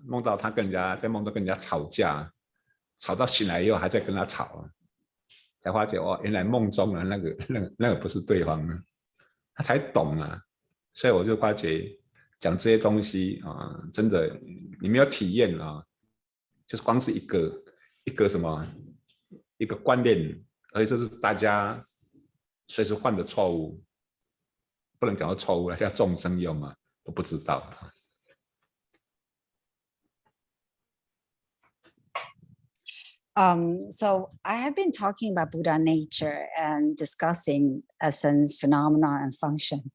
梦到他在梦中跟人家吵架。吵到醒来以后还在跟他吵，才发觉哦，原来梦中的那个不是对方呢，他才懂啊。所以我就发觉讲这些东西啊，真的你没有体验啊，就是光是一个什么一个观念，而且这是大家随时犯的错误，不能讲到错误了，叫众生用啊，都不知道。So I have been talking about Buddha nature and discussing essence, phenomena, and function.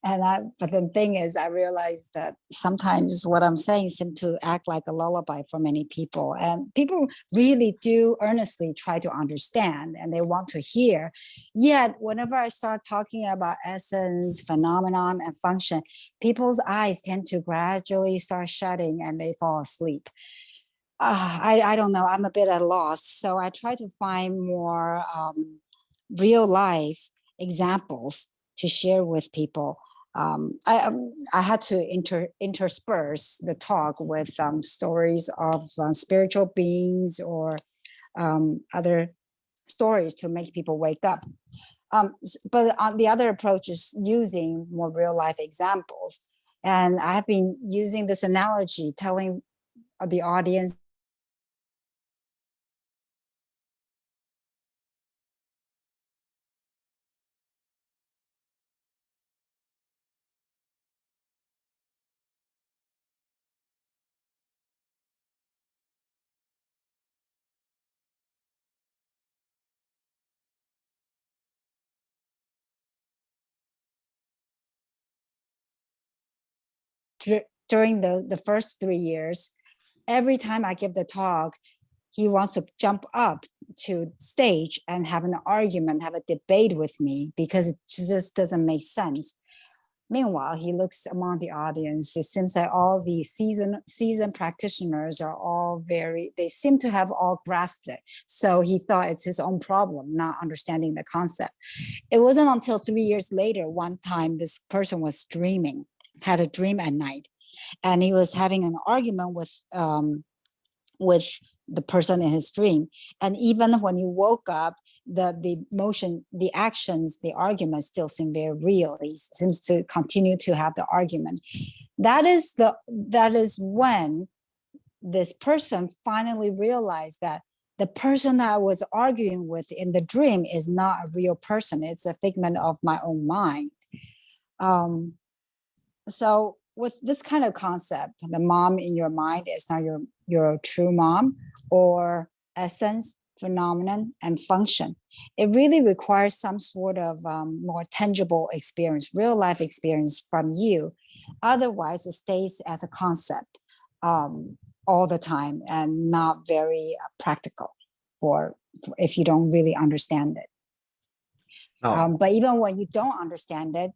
But the thing is, I realized that sometimes what I'm saying seems to act like a lullaby for many people. And people really do earnestly try to understand and they want to hear. Yet, whenever I start talking about essence, phenomenon, and function, people's eyes tend to gradually start shutting and they fall asleep. I don't know, I'm a bit at a loss. So I try to find more real life examples to share with people. I had to intersperse the talk with stories of spiritual beings or other stories to make people wake up. But the other approach is using more real life examples. And I have been using this analogy, telling the audience during the first 3 years, every time I give the talk, he wants to jump up to stage and have an argument, have a debate with me because it just doesn't make sense. Meanwhile, he looks among the audience. It seems like all the seasoned practitioners are all they seem to have all grasped it. So he thought it's his own problem, not understanding the concept. It wasn't until 3 years later, one time this person was dreaming, had a dream at night, and he was having an argument with the person in his dream. And even when he woke up, the motion, the actions, the argument still seem very real. He seems to continue to have the argument. That is when this person finally realized that the person that I was arguing with in the dream is not a real person. It's a figment of my own mind. So with this kind of concept, the mom in your mind is not your true mom, or essence, phenomenon, and function. It really requires some sort of more tangible experience, real life experience from you. Otherwise, it stays as a concept all the time and not very practical for if you don't really understand it. But even when you don't understand it,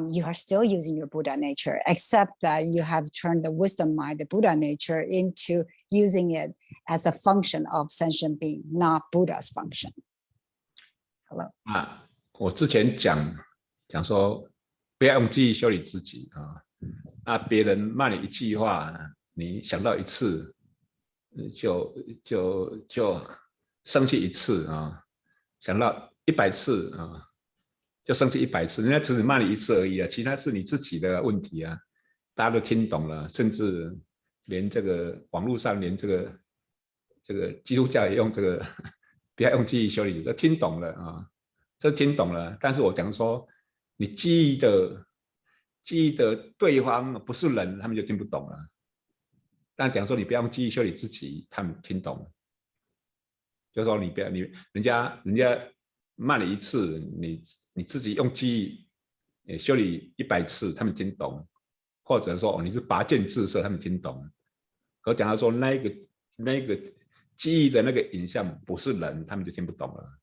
you are still using your Buddha nature, except that you have turned the wisdom mind, the Buddha nature, into using it as a function of sentient being, not Buddha's function. Hello. 我之前讲说，不要用记忆修理自己啊。那别人骂你一句话，你想到一次，就生气一次啊，想到100次啊。就生气100次，人家只骂你1次而已啊，其他是你自己的问题啊，大家都听懂了，甚至连这个网络上连这个基督教也用这个不要用记忆修理，都听懂了啊，这听懂了。但是我讲说，你记忆的对方不是人，他们就听不懂了。但讲说你不要用记忆修理自己，他们听懂了，就说你不要人家骂你1次，你自己用记忆修理100次，他们听懂，或者说你是拔剑自射，他们听懂。可讲到说那个记忆的那个影像不是人，他们就听不懂了。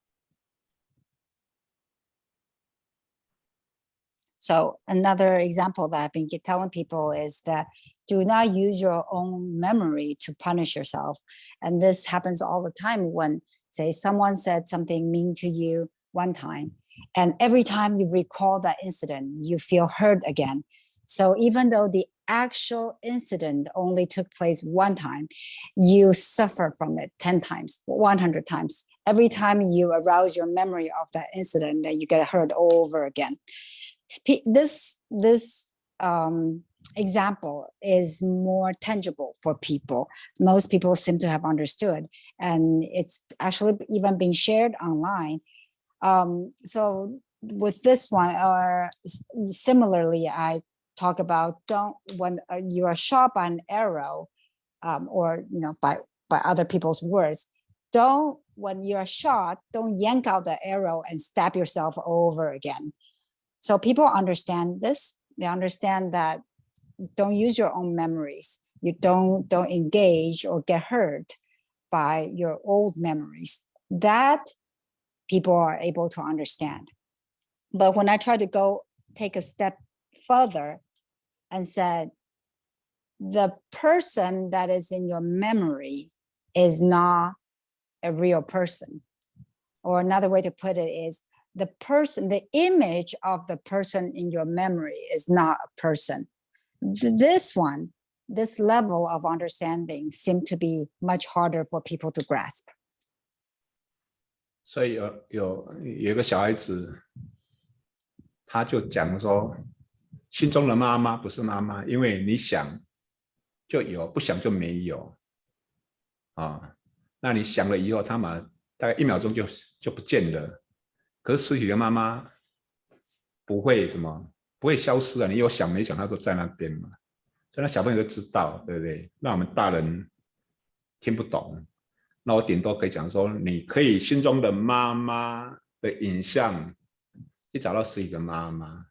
So another example that I've been telling people is that do not use your own memory to punish yourself. And this happens all the time when, say, someone said something mean to you one time, and every time you recall that incident, you feel hurt again. So even though the actual incident only took place one time, you suffer from it 10 times, 100 times. Every time you arouse your memory of that incident, then you get hurt over again. This example is more tangible for people. Most people seem to have understood, and it's actually even being shared online. So with this one, or similarly, I talk about when you are shot by an arrow, or by other people's words, when you're shot, don't yank out the arrow and stab yourself over again. So people understand this. They understand that you don't use your own memories. You don't engage or get hurt by your old memories. That people are able to understand. But when I try to take a step further and said, the person that is in your memory is not a real person. Or another way to put it is, the image of the person in your memory is not a person. This level of understanding seems to be much harder for people to grasp. 所以有一个小孩子，他就讲说，心中的妈妈不是妈妈，因为你想就有，不想就没有啊。那你想了以后，他大概1秒钟就不见了。可是实体的妈妈不会消失啊，你有想没想，她都在那边嘛。所以那小朋友都知道，对不对？那我们大人听不懂。那我顶多可以讲说，你可以心中的妈妈的影像去找到实体的妈妈，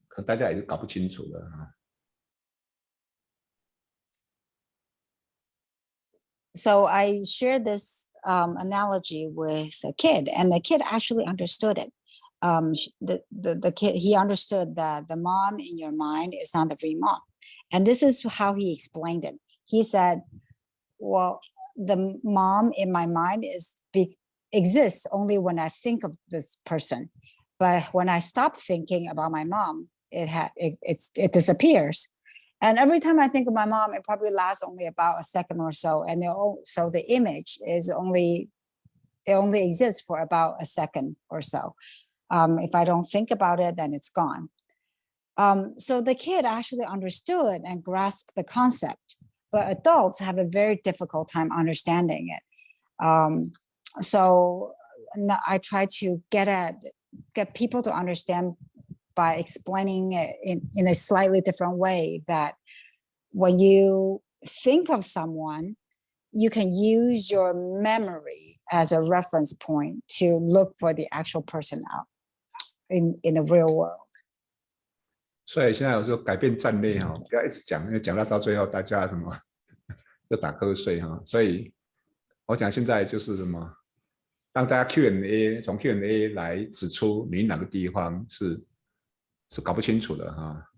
可大家也是搞不清楚的啊。So I share this analogy with a kid, and the kid actually understood it. The kid, he understood that the mom in your mind is not the real mom. And this is how he explained it. He said, well, the mom in my mind exists only when I think of this person. But when I stop thinking about my mom, it disappears. And every time I think of my mom, it probably lasts only about a second or so. And so the image only exists for about a second or so. If I don't think about it, then it's gone. So the kid actually understood and grasped the concept, but adults have a very difficult time understanding it. So I try to get people to understand by explaining it in a slightly different way, that when you think of someone, you can use your memory as a reference point to look for the actual person out in the real world. 所以现在我说改变战略哈，不要一直讲，因为讲到最后大家什么就打瞌睡哈。所以我想现在就是什么，让大家 Q&A 从 Q&A 来指出你哪个地方是搞不清楚的哈。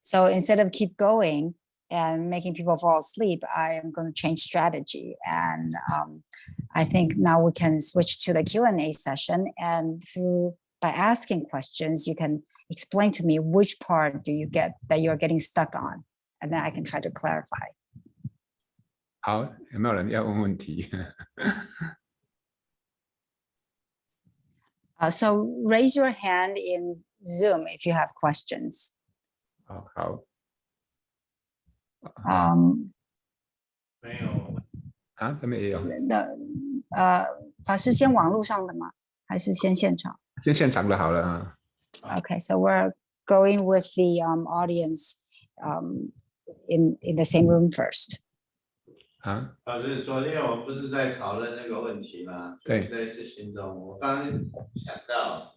So instead of keep going and making people fall asleep, I am going to change strategy. And I think now we can switch to the Q&A session. And by asking questions, you can explain to me which part do you get that you're getting stuck on. And then I can try to clarify. 好，有没有人要问问题？ So raise your hand in Zoom if you have questions. 好。没有啊，这边也有。法师先网络上的吗？还是先现场？先现场的好了啊。Okay, so we're going with the audience in the same room first. 啊，老师，昨天我不是在讨论那个问题吗？对。类似心中，我刚刚想到，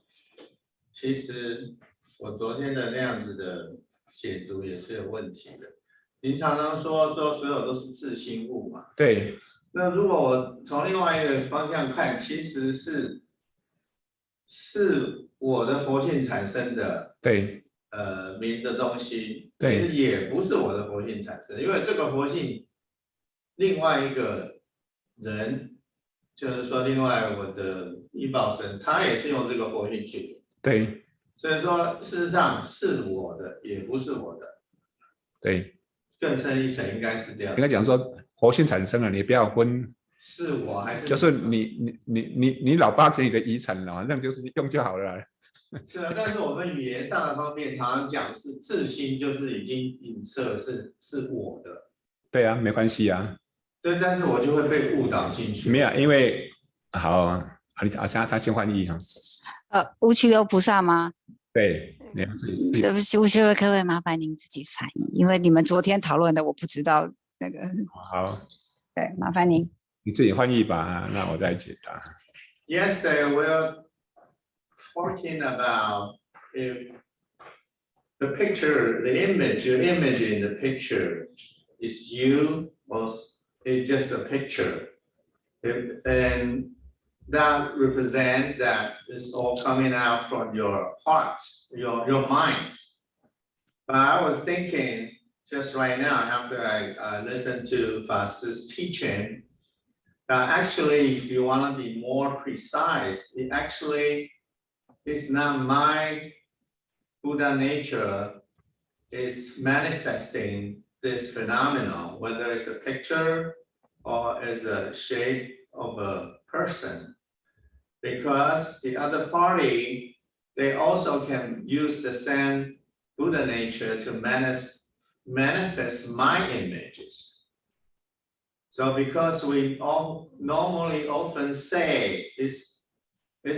其实我昨天的那样子的解读也是有问题的。您常常说所有都是自心物嘛？对。那如果我从另外一个方向看，其实是我的佛性产生的，对，名的东西，其对，实也不是我的佛性产生的，因为这个佛性，另外一个人，就是说另外我的医报神，他也是用这个佛性去，对，所以说事实上是我的，也不是我的，对，更深一层应该是这样，应该讲说活性产生了，你不要分。是我还是就是你老爸给你的遗产了，反正就是用就好了。是啊，但是我们语言上的方面常常讲是自心，就是已经影射是我的。对啊，没关系啊。对，但是我就会被误导进去。没有，因为好，他先翻译哈。无趣流菩萨吗？对，对不起，无趣流可不可以麻烦您自己翻译？因为你们昨天讨论的我不知道那个。好。对，麻烦您。你自己翻译吧，那我再解答。Yesterday we're talking about if the picture, the image, your image in the picture is you or it's just a picture. And that represents that it's all coming out from your heart, your mind. But I was thinking just right now after I listened to Faster's teaching, actually, if you want to be more precise, it actually is not my Buddha nature is manifesting this phenomenon, whether it's a picture or as a shape of a person. Because the other party, they also can use the same Buddha nature to manifest my images. So because we all normally often say it's the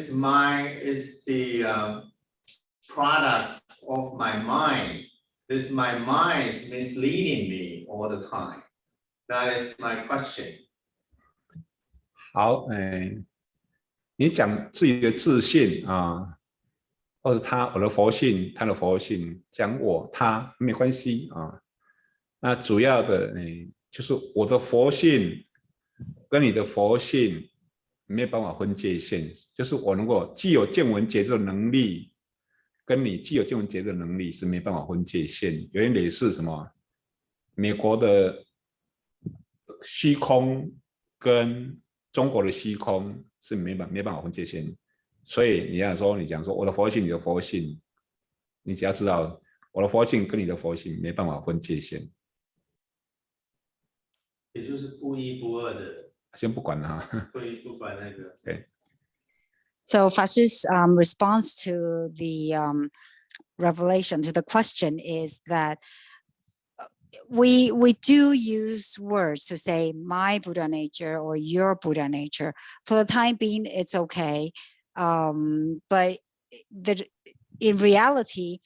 product of my mind. It's my mind is misleading me all the time. That is my question. 好，你讲自己的自信啊，或者我的佛性，他的佛性，讲我他没关系啊。那主要的就是我的佛性跟你的佛性没有办法分界线，就是我能够既有见闻觉知的能力，跟你既有见闻觉知的能力是没办法分界线。有点类似什么？美国的虚空跟中国的虚空是没办法分界线，所以你讲说我的佛性，你的佛性，你只要知道我的佛性跟你的佛性没办法分界线，也就是不一不二的。先不管了哈。不管那个。对。So Fashi's response to the revelation, to the question, is that we do use words to say my Buddha nature or your Buddha nature. For the time being, it's okay. But in reality,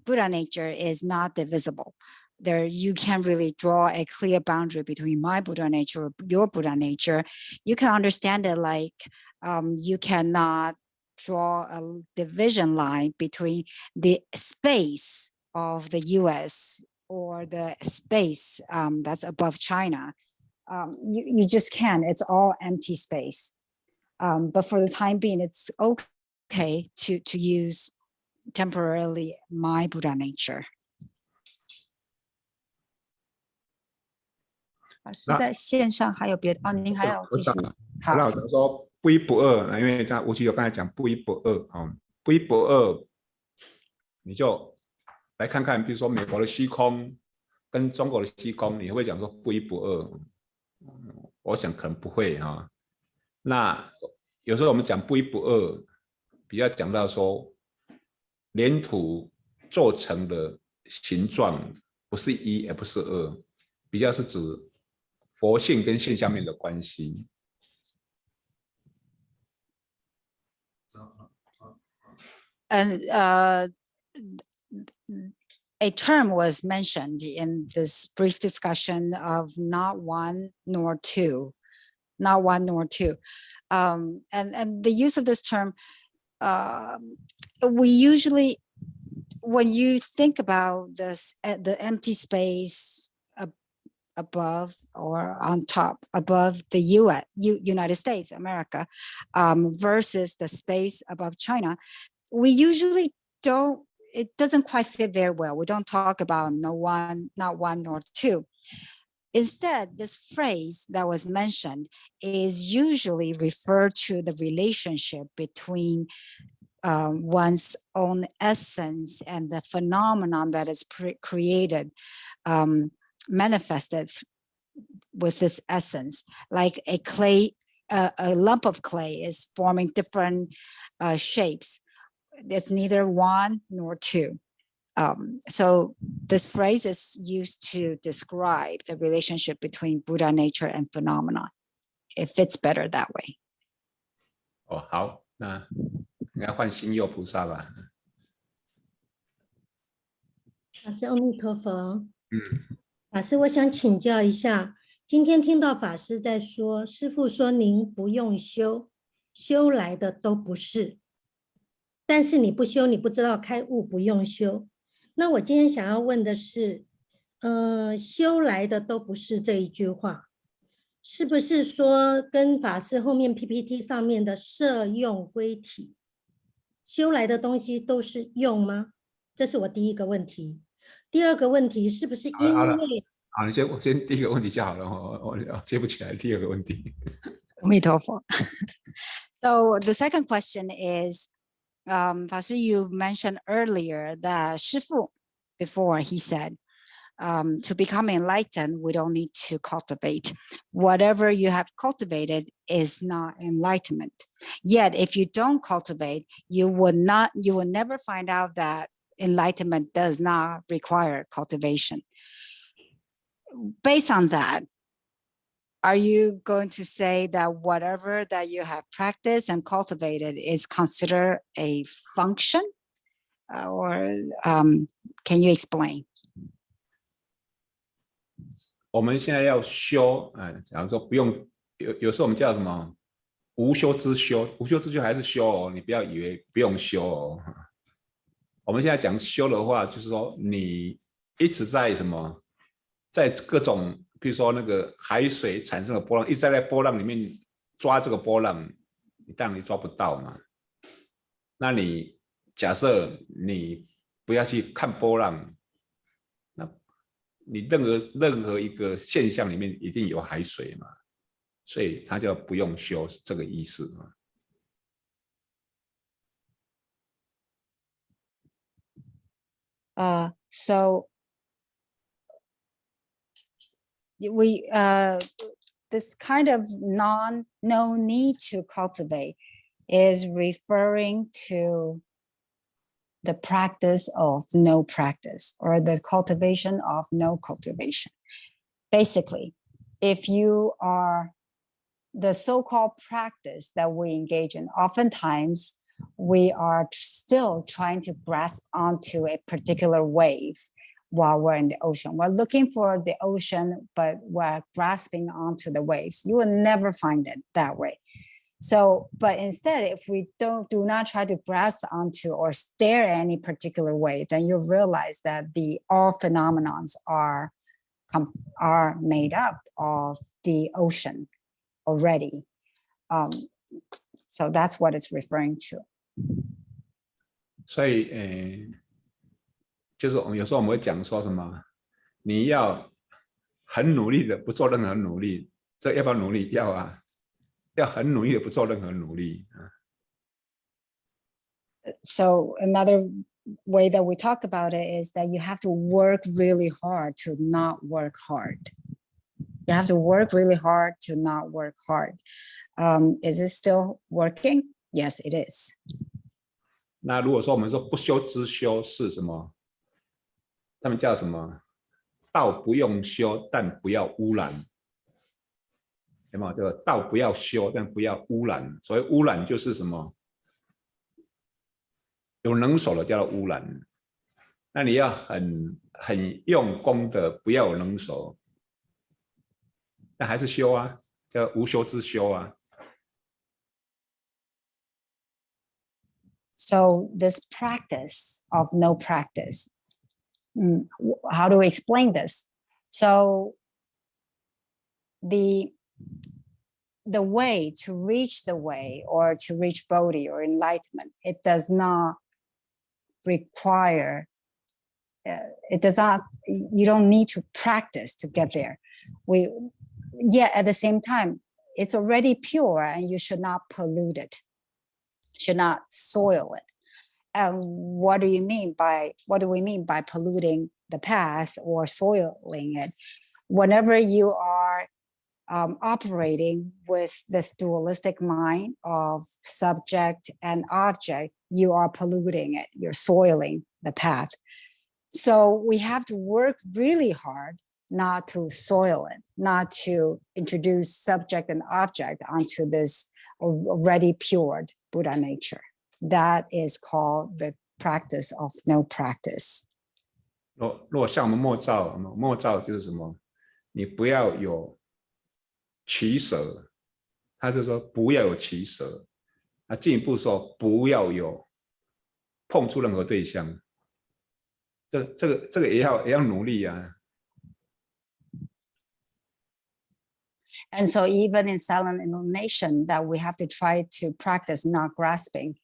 Buddha nature is not divisible. There, you can't really draw a clear boundary between my Buddha nature or your Buddha nature. You can understand it like you cannot draw a division line between the space of the US or the space that's above China. You just can't. It's all empty space. But for the time being, it's okay to use temporarily my Buddha nature. 是在线上还有别的哦？您还要继续？好，那我只能说不一不二，因为像吴奇友刚才讲不一不二啊，不一不二，你就来看看，比如说美国的虚空跟中国的虚空，你会不会讲说不一不二？我想可能不会啊。那有时候我们讲不一不二，比较讲到说黏土做成的形状不是一也不是二，比较是指佛性跟现象面的关系。And a term was mentioned in this brief discussion of not one nor two, not one nor two. And the use of this term, we usually, when you think about this, the empty space above or on top, above the United States, America, versus the space above China, we usually don't, it doesn't quite fit very well. We don't talk about not one nor two. Instead, this phrase that was mentioned is usually referred to the relationship between one's own essence and the phenomenon that is created, manifested with this essence. Like a lump of clay is forming different shapes. It's neither one nor two. So this phrase is used to describe the relationship between Buddha nature and phenomena. It fits better that way. 哦，好，那应该换星佑菩萨吧。法师阿弥陀佛。法师，我想请教一下，今天听到法师在说，师父说您不用修，修来的都不是。但是你不修，你不知道开悟不用修。那我今天想要问的是，修来的都不是这一句话，是不是说跟法师后面 PPT 上面的摄用归体，修来的东西都是用吗？这是我第一个问题。第二个问题是不是因为……好，你先第一个问题就好了，我接不起来第二个问题。阿弥陀佛。So the second question is, Fashi, you mentioned earlier that Shifu, before he said, to become enlightened, we don't need to cultivate. Whatever you have cultivated is not enlightenment. Yet, if you don't cultivate, you will never find out that enlightenment does not require cultivation. Based on that, are you going to say that whatever that you have practiced and cultivated is considered a function? Or can you explain? 我们现在要修，假如说不用，有时候我们叫什么无修之修，无修之修还是修哦，你不要以为不用修哦。我们现在讲修的话，就是说你一直在什么在各种，比如说那个海水产生的波浪，一直在波浪里面抓这个波浪，你当然抓不到嘛。那你假设你不要去看波浪，那你任何一个现象里面一定有海水嘛，所以它叫不用修，是这个意思嘛。So this kind of no need to cultivate is referring to the practice of no practice, or the cultivation of no cultivation. Basically, if you are the so-called practice that we engage in, oftentimes we are still trying to grasp onto a particular wave while we're in the ocean. We're looking for the ocean, but we're grasping onto the waves. You will never find it that way. So, but instead, if we do not try to grasp onto or stare at any particular wave, then you realize that all phenomenons are made up of the ocean already. So that's what it's referring to. 所以，就是我们有时候我们会讲说什么，你要很努力的不做任何努力，这要不要努力？要啊。要很努力的不做任何努力。So another way that we talk about it is that you have to work really hard to not work hard. You have to work really hard to not work hard. Is it still working? Yes, it is. 那如果说我们说不修之修是什么？他们叫什么？道不用修，但不要污染。有没有这个道不要修，但不要污染？所谓污染就是什么？有能手的叫做污染。那你要很用功的，不要有能手，那还是修啊，叫无修之修啊。So this practice of no practice, how do we explain this? So the way to reach the way, or to reach Bodhi or enlightenment, it does not require, you don't need to practice to get there. Yet at the same time, it's already pure and you should not pollute it, should not soil it. And what do we mean by polluting the path or soiling it? Whenever you are operating with this dualistic mind of subject and object, you are polluting it, you're soiling the path. So we have to work really hard not to soil it, not to introduce subject and object onto this already pure Buddha nature. That is called the practice of no practice. 如果像我们默照就是什么？你不要有取舍，他是说不要有取舍。那进一步说，不要有碰触任何对象。这个也要努力啊。And so even in silent illumination, that we have to try to practice not grasping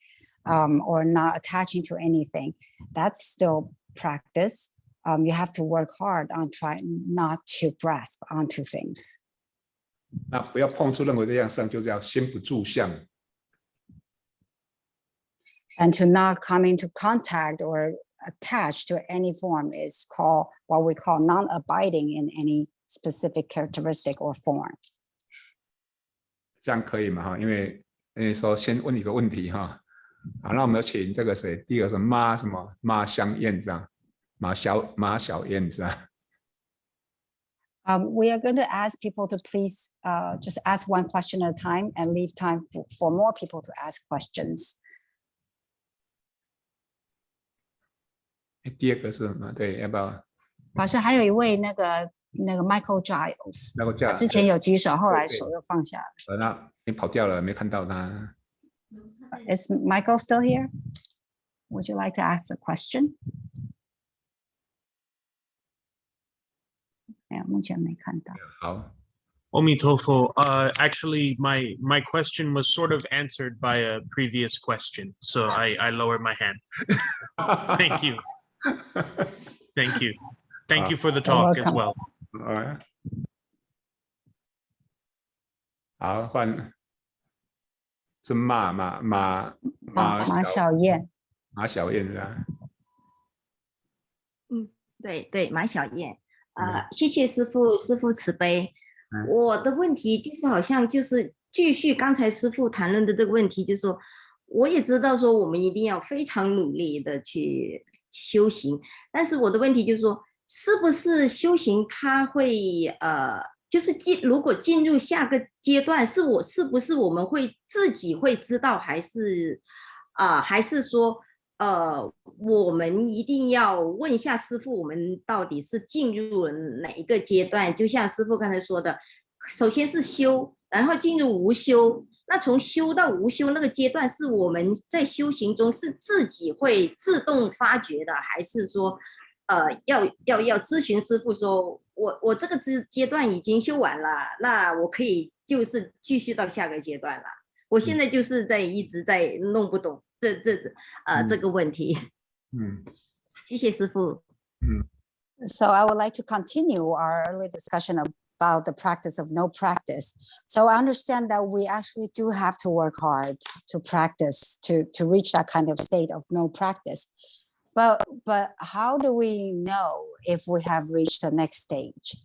or not attaching to anything. That's still practice. You have to work hard on trying not to grasp onto things. 那不要碰触任何对象上，就叫心不住相。And to not come into contact or attach to any form is called what we call non-abiding in any specific characteristic or form. 这样可以吗？哈，因为说先问你个问题哈。好，那我们请这个谁？第一个是马香燕这样，马小燕是吧？ We are going to ask people to please just ask one question at a time and leave time for more people to ask questions. 第二个是什么？对，要不要？老师还有一位那个 Michael Giles， 他之前有举手，后来手又放下了。那你跑掉了，没看到他。Is Michael still here? Would you like to ask a question? 目前没看到。好， Omitofo, actually, my question was sort of answered by a previous question, so I lowered my hand. Thank you. Thank you. Thank you for the talk as well. 好，换是马小燕，马小燕是吧？对，马小燕，谢谢师父慈悲。我的问题就是好像就是继续刚才师父谈论的这个问题，就是说，我也知道说我们一定要非常努力的去修行，但是我的问题就是说，是不是修行它会就是如果进入下个阶段，是不是我们会自己会知道，还是说我们一定要问一下师父，我们到底是进入了哪一个阶段？就像师父刚才说的，首先是修，然后进入无修。那从修到无修那个阶段，是我们在修行中是自己会自动发觉的，还是说要咨询师父说，我这个阶段已经修完了，那我可以就是继续到下个阶段了。我现在就是一直在弄不懂这个问题。谢谢师父。So I would like to continue our early discussion about the practice of no practice. So I understand that we actually do have to work hard to practice to reach that kind of state of no practice. But how do we know if we have reached the next stage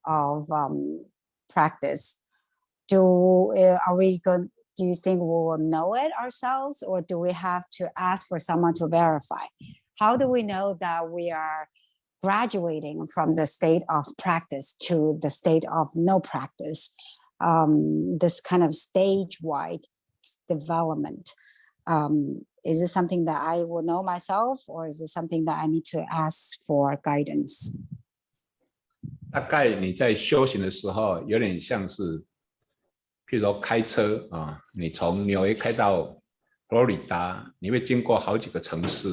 of practice? Do you think we will know it ourselves, or do we have to ask for someone to verify? How do we know that we are graduating from the state of practice to the state of no practice? This kind of stage-wide development. Is it something that I will know myself, or is it something that I need to ask for guidance? 大概你在修行的时候，有点像是，譬如说开车啊，你从纽约开到佛罗里达，你会经过好几个城市。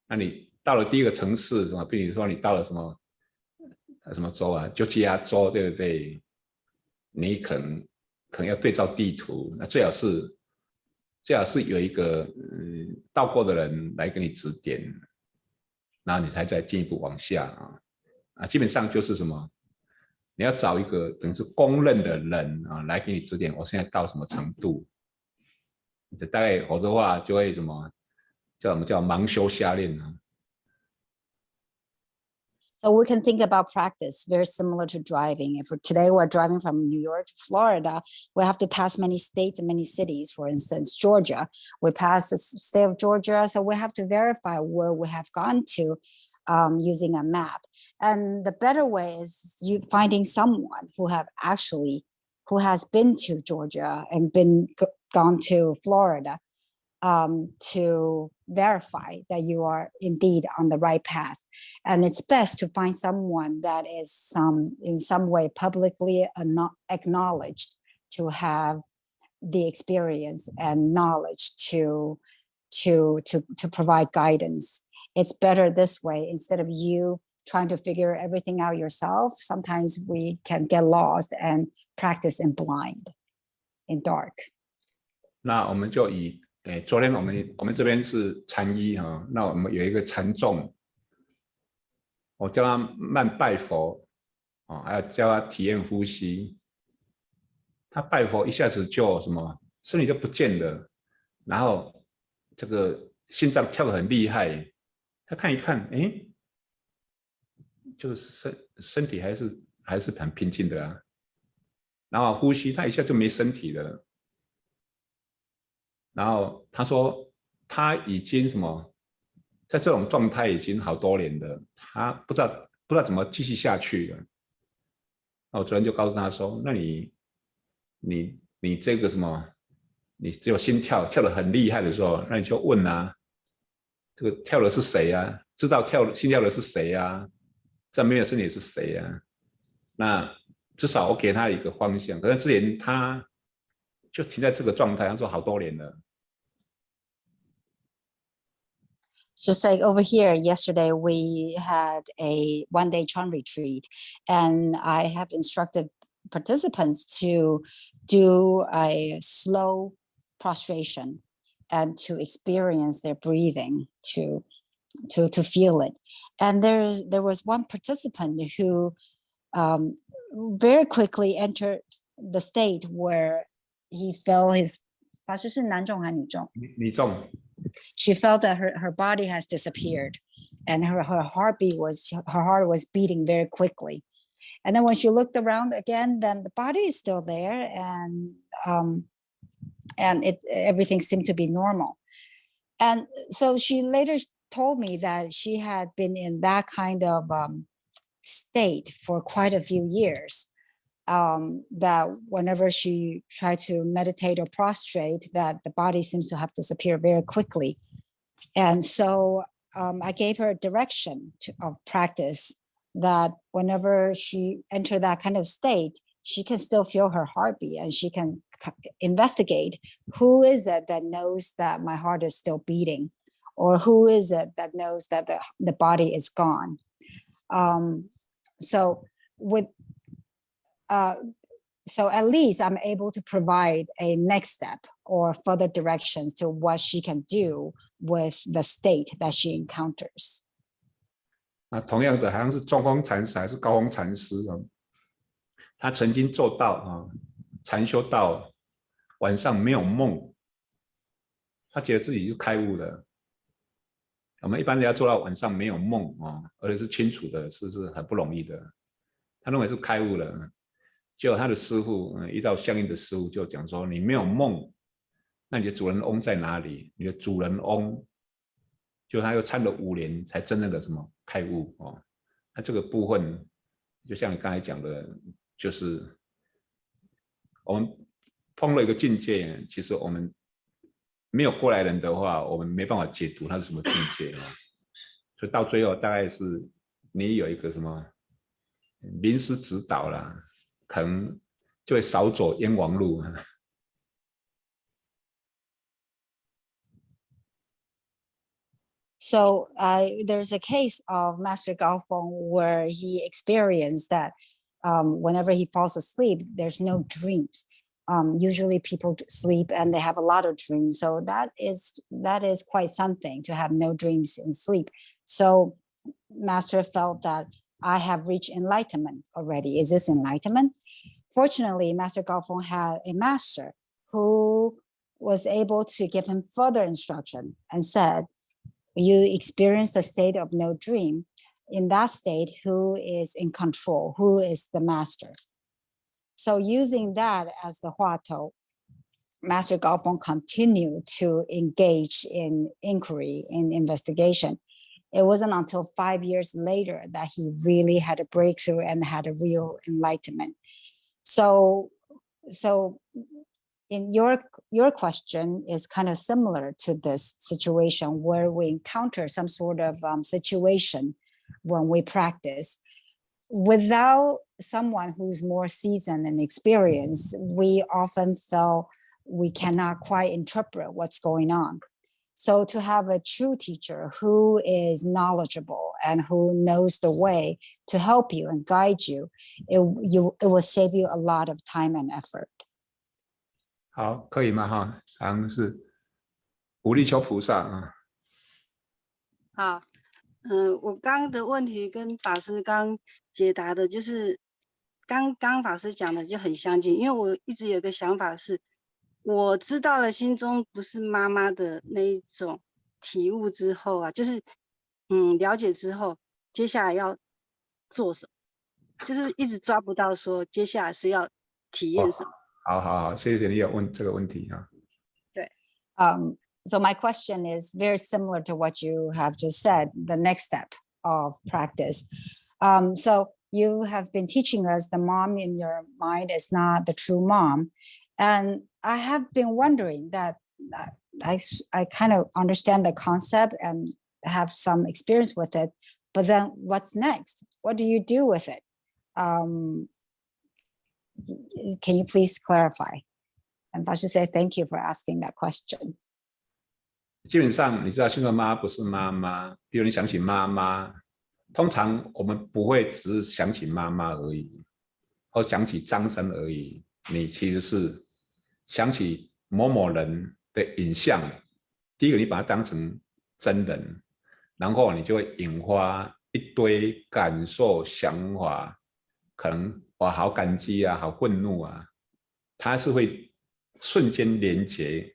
那你到了第一个城市，什么？比如说你到了什么州啊，旧基亚州，对不对？你可能要对照地图，那最好是有一个到过的人来给你指点，然后你才再进一步往下基本上就是什么，你要找一个等于是公认的人来给你指点，我现在到什么程度，大概否则的话就会什么叫盲修瞎练So we can think about practice very similar to driving. If today we're driving from New York to Florida, we have to pass many states and many cities. For instance, Georgia, we pass the state of Georgia, so we have to verify where we have gone to using a map. And the better way is you finding someone who has been to Georgia and gone to Florida to verify that you are indeed on the right path. And it's best to find someone that is in some way publicly acknowledged to have the experience and knowledge to provide guidance. It's better this way instead of you trying to figure everything out yourself. Sometimes we can get lost and practice in blind, in dark. 那我们就以昨天我们这边是禅一那我们有一个禅众，我叫他慢拜佛还要叫他体验呼吸。他拜佛一下子就什么身体就不见了，然后这个心脏跳得很厉害，他看一看，就是身体还是很平静的然后呼吸他一下就没身体了。然后他说他已经什么在这种状态已经好多年了，他不知道怎么继续下去了。那我昨天就告诉他说，那你这个什么，你只有心跳得很厉害的时候，那你就问这个跳的是谁知道心跳的是谁这没有身体是谁那至少我给他一个方向。可是之前他就停在这个状态，他说好多年了。Just like over here, yesterday we had a one-day Chan retreat, and I have instructed participants to do a slow prostration and to experience their breathing, to feel it. And there was one participant who very quickly entered the state where he felt his she felt that her body has disappeared, and her heart was beating very quickly. And then when she looked around again, then the body is still there, and everything seemed to be normal. And so she later told me that she had been in that kind of state for quite a few years. That whenever she tried to meditate or prostrate, that the body seems to have disappeared very quickly. And so I gave her a direction of practice that whenever she entered that kind of state, she can still feel her heartbeat, and she can investigate who is it that knows that my heart is still beating, or who is it that knows that the body is gone. So at least I'm able to provide a next step or further directions to what she can do with the state that she encounters. 同样的，好像是中峰禅师还是高峰禅师他曾经做到禅修到晚上没有梦，他觉得自己是开悟的。我们一般人要做到晚上没有梦而且是清楚的，是很不容易的。他认为是开悟了。结果他的师父遇到相应的师父就讲说，你没有梦，那你的主人翁在哪里？你的主人翁，就他又参了5年才真正的什么开悟那这个部分就像你刚才讲的，就是我们碰了一个境界，其实我们没有过来人的话，我们没办法解读它是什么境界所以到最后大概是你有一个什么名师指导啦，可能就会少走冤枉路。So there's a case of Master Gaofeng where he experienced that whenever he falls asleep, there's no dreams. Usually people sleep and they have a lot of dreams. So that is quite something to have no dreams in sleep. So Master felt that I have reached enlightenment already. Is this enlightenment? Fortunately, Master Gaofeng had a master who was able to give him further instruction and said, you experience the state of no dream. In that state, who is in control? Who is the master? So using that as the huatou, Master Gaofeng continued to engage in inquiry, in investigation. It wasn't until 5 years later that he really had a breakthrough and had a real enlightenment. So in your question is kind of similar to this situation where we encounter some sort of situation when we practice. Without someone who's more seasoned and experienced, we often feel we cannot quite interpret what's going on. So to have a true teacher who is knowledgeable and who knows the way to help you and guide you, it will save you a lot of time and effort. 好，可以吗？好像是无力求菩萨好，我刚刚的问题跟法师刚解答的，就是刚法师讲的就很相近，因为我一直有个想法是，我知道了心中不是妈妈的那一种体悟之后啊，就是了解之后，接下来要做什么，就是一直抓不到说接下来是要体验什么。好，谢谢你有问这个问题对，So my question is very similar to what you have just said, the next step of practice. So you have been teaching us the mom in your mind is not the true mom. And I have been wondering that I kind of understand the concept and have some experience with it, but then what's next? What do you do with it? Can you please clarify? And Fashi said, thank you for asking that question. 基本上你知道，信说妈不是妈妈，比如你想起妈妈，通常我们不会只是想起妈妈而已，或想起张生而已，你其实是想起某某人的影像。第一个，你把它当成真人，然后你就会引发一堆感受、想法，可能哇好感激啊，好愤怒啊，它是会瞬间连接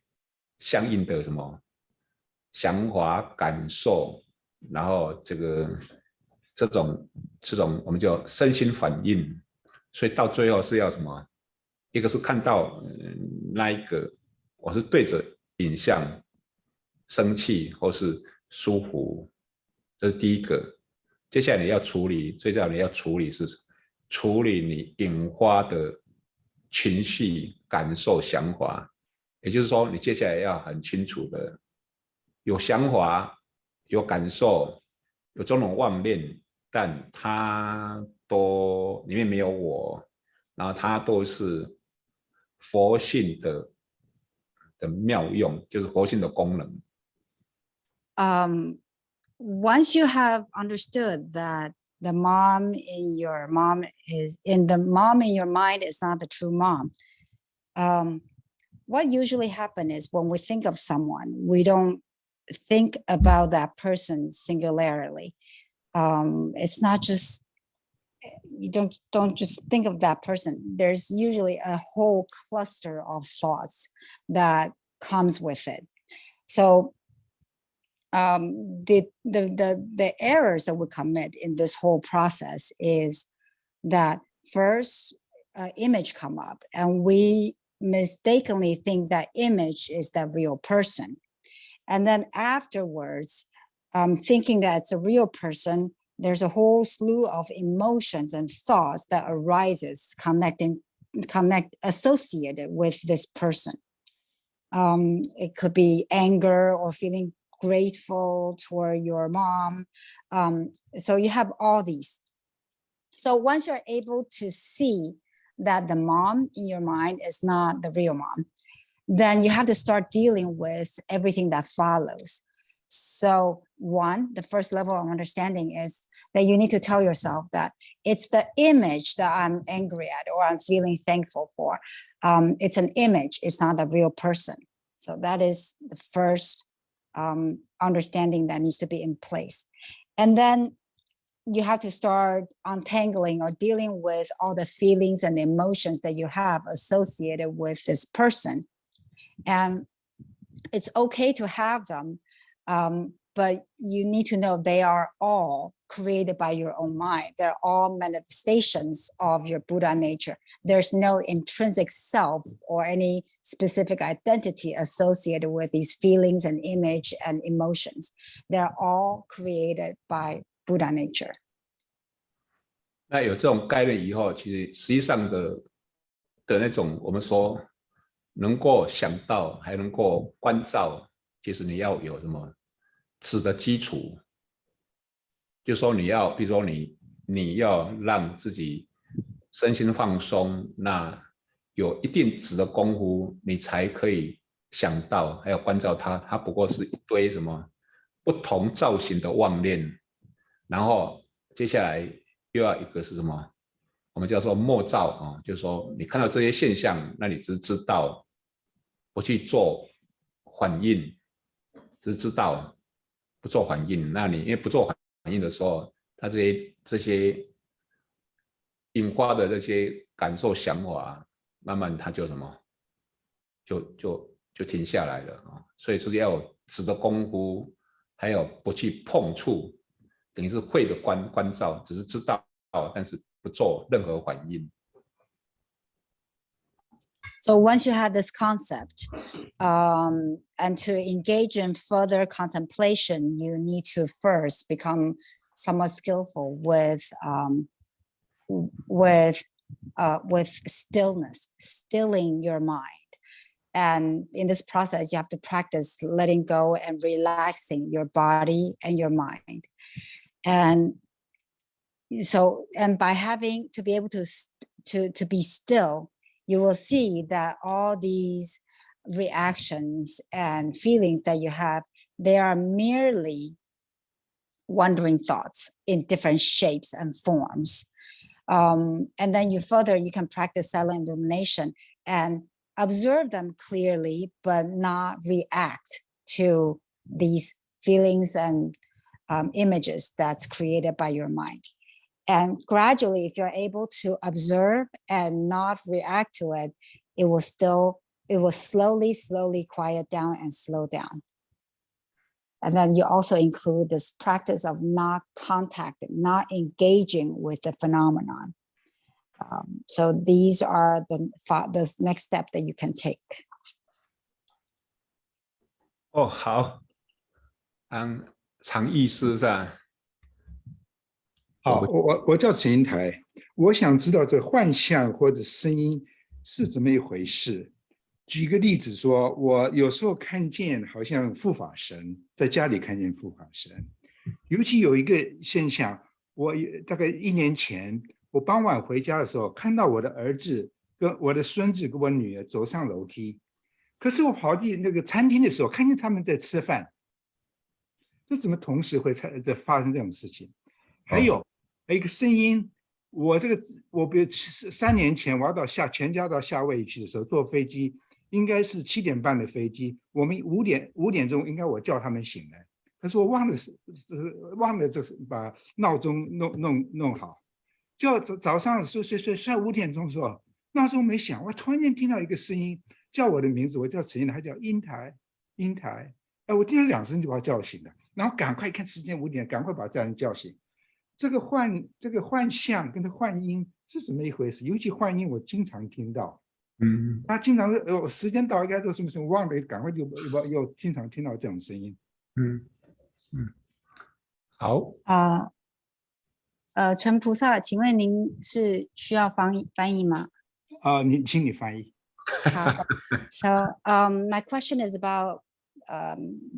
相应的什么想法、感受，然后这种我们叫身心反应，所以到最后是要什么？一个是看到那一个我是对着影像生气或是舒服，这是第一个。接下来你要处理，最重要你要处理是处理你引发的情绪、感受、想法，也就是说，你接下来要很清楚的有想法、有感受、有种种妄念，但它都里面没有我，然后它都是佛性的妙用，就是佛性的功能。Once you have understood that the mom in your mind is not the true mom, what usually happens is when we think of someone, we don't think about that person singularly. It's not just you don't just think of that person. There's usually a whole cluster of thoughts that comes with it. So the errors that we commit in this whole process is that first image come up and we mistakenly think that image is the real person. And then afterwards, thinking that it's a real person, there's a whole slew of emotions and thoughts that arises associated with this person. It could be anger or feeling grateful toward your mom. So you have all these. So once you're able to see that the mom in your mind is not the real mom, then you have to start dealing with everything that follows. So the first level of understanding is that you need to tell yourself that it's the image that I'm angry at or I'm feeling thankful for. It's an image, it's not the real person. So that is the first understanding that needs to be in place. And then you have to start untangling or dealing with all the feelings and emotions that you have associated with this person. And it's okay to have them, but you need to know they are all created by your own mind. They're all manifestations of your Buddha nature. There's no intrinsic self or any specific identity associated with these feelings and image and emotions. They're all created by Buddha nature. 那有这种概念以后，其实实际上的那种我们说能够想到还能够关照，其实你要有什么质的基础，就说你要，比如说你要让自己身心放松，那有一定质的功夫，你才可以想到还要关照它。它不过是一堆什么不同造型的妄念，然后接下来又要一个是什么？我们叫做默照啊，就是说你看到这些现象，那你只是知道，不去做反应，只是知道不做反应。那你因为不做反应的时候，它这些引发的这些感受想法，慢慢它就什么，就停下来了啊。所以是要有质的功夫，还有不去碰触，等于是会的关照，只是知道，但是不做任何反应。So once you have this concept, and to engage in further contemplation, you need to first become somewhat skillful with stillness, stilling your mind. And in this process, you have to practice letting go and relaxing your body and your mind. And so, and by having to be able to be still, you will see that all these reactions and feelings that you have, they are merely wandering thoughts in different shapes and forms. And then you can practice silent illumination and observe them clearly, but not react to these feelings and images that's created by your mind. And gradually, if you're able to observe and not react to it, it will slowly quiet down and slow down. And then you also include this practice of not contacting, not engaging with the phenomenon. So these are the next step that you can take. 哦，好，常意思是吧？好，我叫陈英台，我想知道这幻象或者声音是怎么一回事。举个例子说，我有时候看见好像护法神，在家里看见护法神，尤其有一个现象，我大概1年前，我傍晚回家的时候，看到我的儿子跟我的孙子跟我女儿走上楼梯，可是我跑进那个餐厅的时候，看见他们在吃饭，这怎么同时会发生这种事情？还有一个声音，我比如3年前我要全家到夏威夷去的时候，坐飞机应该是7点半的飞机，我们5点钟应该我叫他们醒来，可是我忘了就是把闹钟弄好，就早上睡5点钟的时候，闹钟没响，我突然间听到一个声音叫我的名字，我叫陈英台，他叫英台，我听了2声就把他叫醒了，然后赶快看时间5点，赶快把家人叫醒。这个幻象跟幻音是怎么一回事？尤其幻音我经常听到，他经常时间到应该做什么事，我忘了，赶快就又经常听到这种声音。好。陈菩萨，请问您是需要翻译吗？请你翻译。So my question is about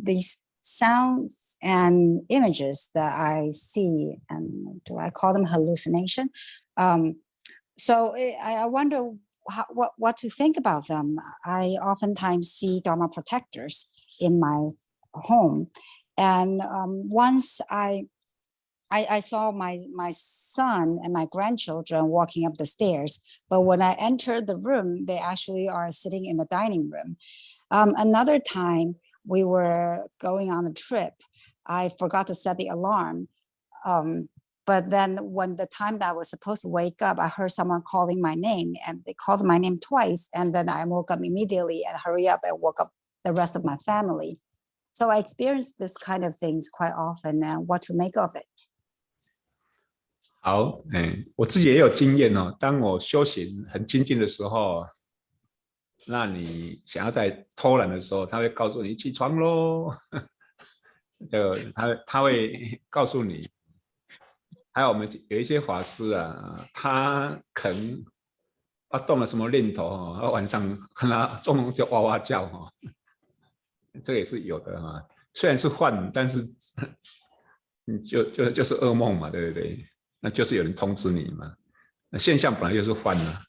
these sounds and images that I see, and do I call them hallucination? So I wonder what to think about them. I oftentimes see Dharma protectors in my home, and once I saw my son and my grandchildren walking up the stairs, but when I entered the room, they actually are sitting in the dining room. Another time, we were going on a trip. I forgot to set the alarm. But then when the time that I was supposed to wake up, I heard someone calling my name, and they called my name twice. And then I woke up immediately and hurry up and woke up the rest of my family. So I experienced this kind of things quite often, and what to make of it. 好，我自己也有经验哦。当我修行很精进的时候，那你想要在偷懒的时候，他会告诉你起床咯，就他会告诉你。还有我们有一些法师啊，他可能动了什么念头，晚上看他做梦就哇哇叫，这个也是有的哈。虽然是幻，但是就是噩梦嘛，对不对？那就是有人通知你嘛。那现象本来就是幻啊。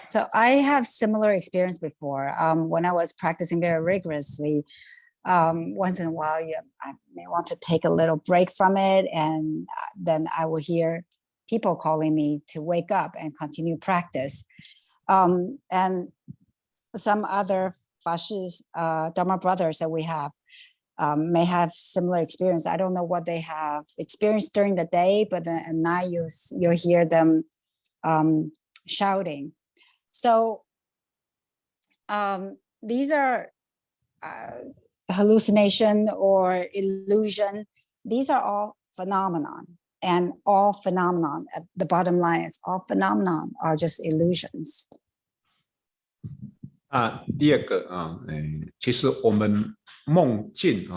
So I have similar experience before. When I was practicing very rigorously, once in a while, I may want to take a little break from it, and then I will hear people calling me to wake up and continue practice. And some other Fashis, Dharma brothers that we have, may have similar experience. I don't know what they have experienced during the day, but then at night you'll hear them shouting. So these are hallucination or illusion. These are all phenomenon, and all phenomenon, at the bottom line is all phenomenon are just illusions. 第二个其实我们梦境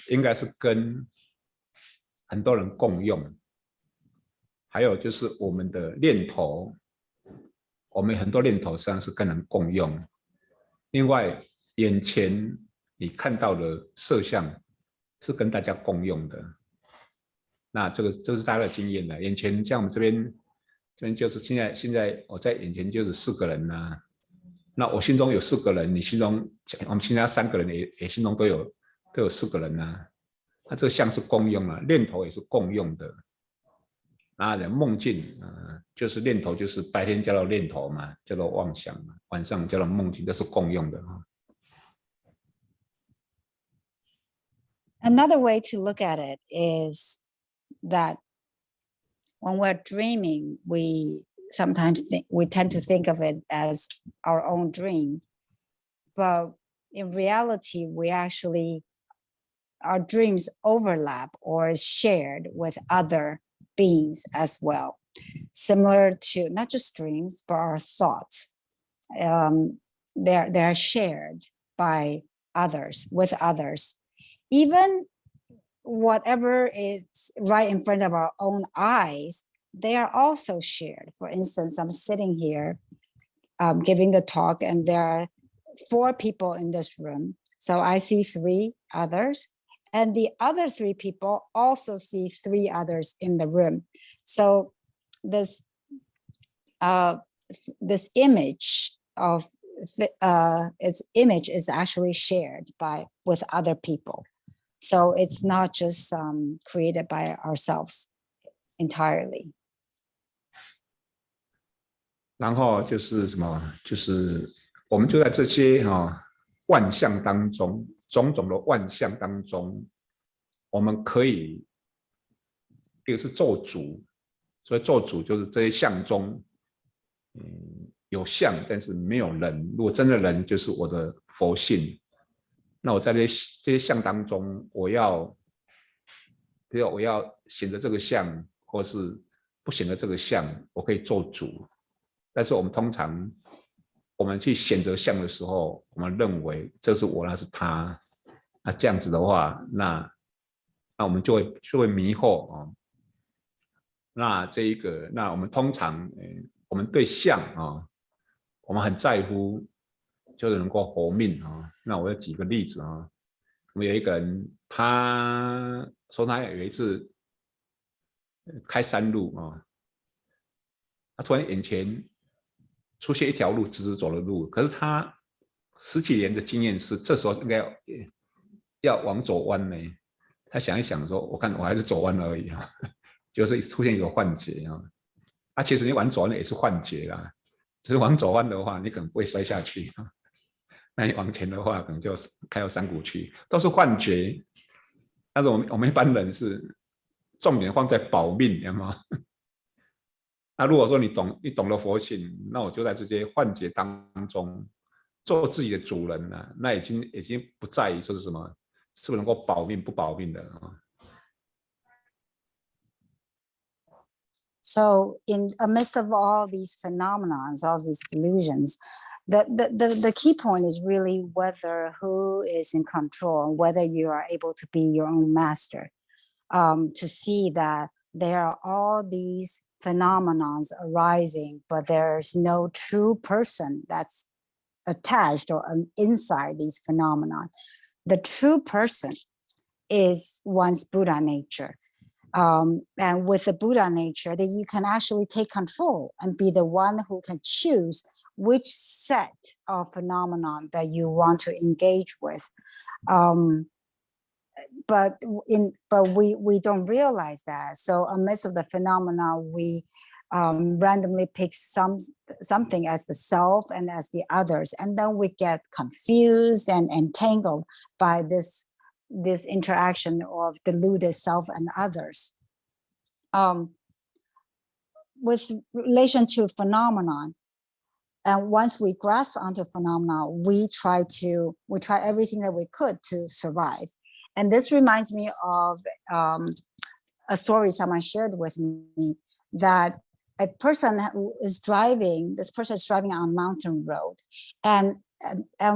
应该是跟很多人共用，还有就是我们的念头，我们很多念头实际上是跟人共用。另外，眼前你看到的色相是跟大家共用的。那这是大家的经验了。眼前像我们这边就是现在我在眼前就是4个人啊，那我心中有4个人，你心中我们其他3个人也心中都有4个人啊。那这个相是共用啊，念头也是共用的。那梦境就是念头，就是白天叫做念头嘛，叫做妄想嘛，晚上叫做梦境，这是共用的啊。Another way to look at it is that when we're dreaming, we tend to think of it as our own dream, but in reality, our dreams overlap or is shared with other beings as well, similar to not just dreams, but our thoughts. They're shared by others, with others. Even whatever is right in front of our own eyes, they are also shared. For instance, I'm sitting here giving the talk, and there are 4 people in this room. So I see 3 others, and the other 3 people also see 3 others in the room. So this image of its image is actually shared with other people. So it's not just created by ourselves entirely. 然后就是什么？就是我们就在这些万象当中，种种的万象当中，我们可以一个是做主，所以做主就是这些相中，有相，但是没有人。如果真的人，就是我的佛性。那我在这些相当中，我要选择这个相，或是不选择这个相，我可以做主。但是我们通常，我们去选择相的时候，我们认为这是我，那是他。那这样子的话，那我们就会迷惑。那那我们通常，我们对相我们很在乎，就是能够活命那我要举个例子我们有一个人，他说他有一次开山路他突然眼前出现一条路，直直走的路，可是他10几年的经验是，这时候应该要往左弯呢。他想一想说，我看我还是左弯而已就是出现一个幻觉其实你往左弯也是幻觉啦，只是往左弯的话，你可能不会摔下去那你往前的话，可能就开到山谷去，都是幻觉。但是我们一般人是重点放在保命，有没有？那如果说你懂了佛性，那我就在这些幻觉当中做自己的主人了，那已经不在于说是什么，是不是能够保命不保命的So in amidst of all these phenomena, all these delusions, the key point is really who is in control and whether you are able to be your own master. To see that there are all these phenomena arising, but there's no true person that's attached or inside these phenomena. The true person is one's Buddha nature. And with the Buddha nature, that you can actually take control and be the one who can choose which set of phenomenon that you want to engage with. But we don't realize that. So amidst of the phenomena, we randomly pick something as the self and as the others, and then we get confused and entangled by this interaction of deluded self and others. With relation to phenomenon, and once we grasp onto phenomena, we try everything that we could to survive. And this reminds me of a story someone shared with me, that a person is driving on a mountain road, and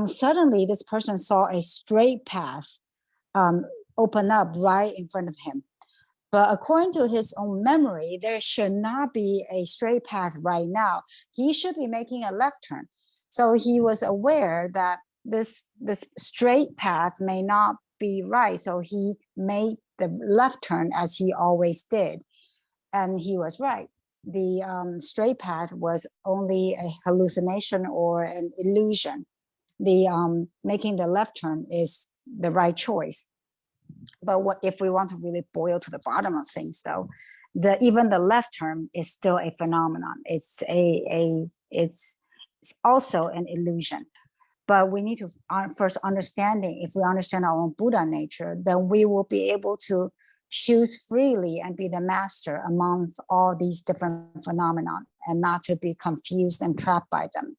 suddenly this person saw a straight path open up right in front of him. But according to his own memory, there should not be a straight path right now. He should be making a left turn. So he was aware that this straight path may not be right. So he made the left turn as he always did. And he was right. the straight path was only a hallucination or an illusion. The making the left turn is the right choice. But what if we want to really boil to the bottom of things, though? Even the left turn is still a phenomenon. It's also an illusion. But we need to first understanding. If we understand our own Buddha nature, then we will be able to choose freely and be the master amongst all these different phenomena, and not to be confused and trapped by them.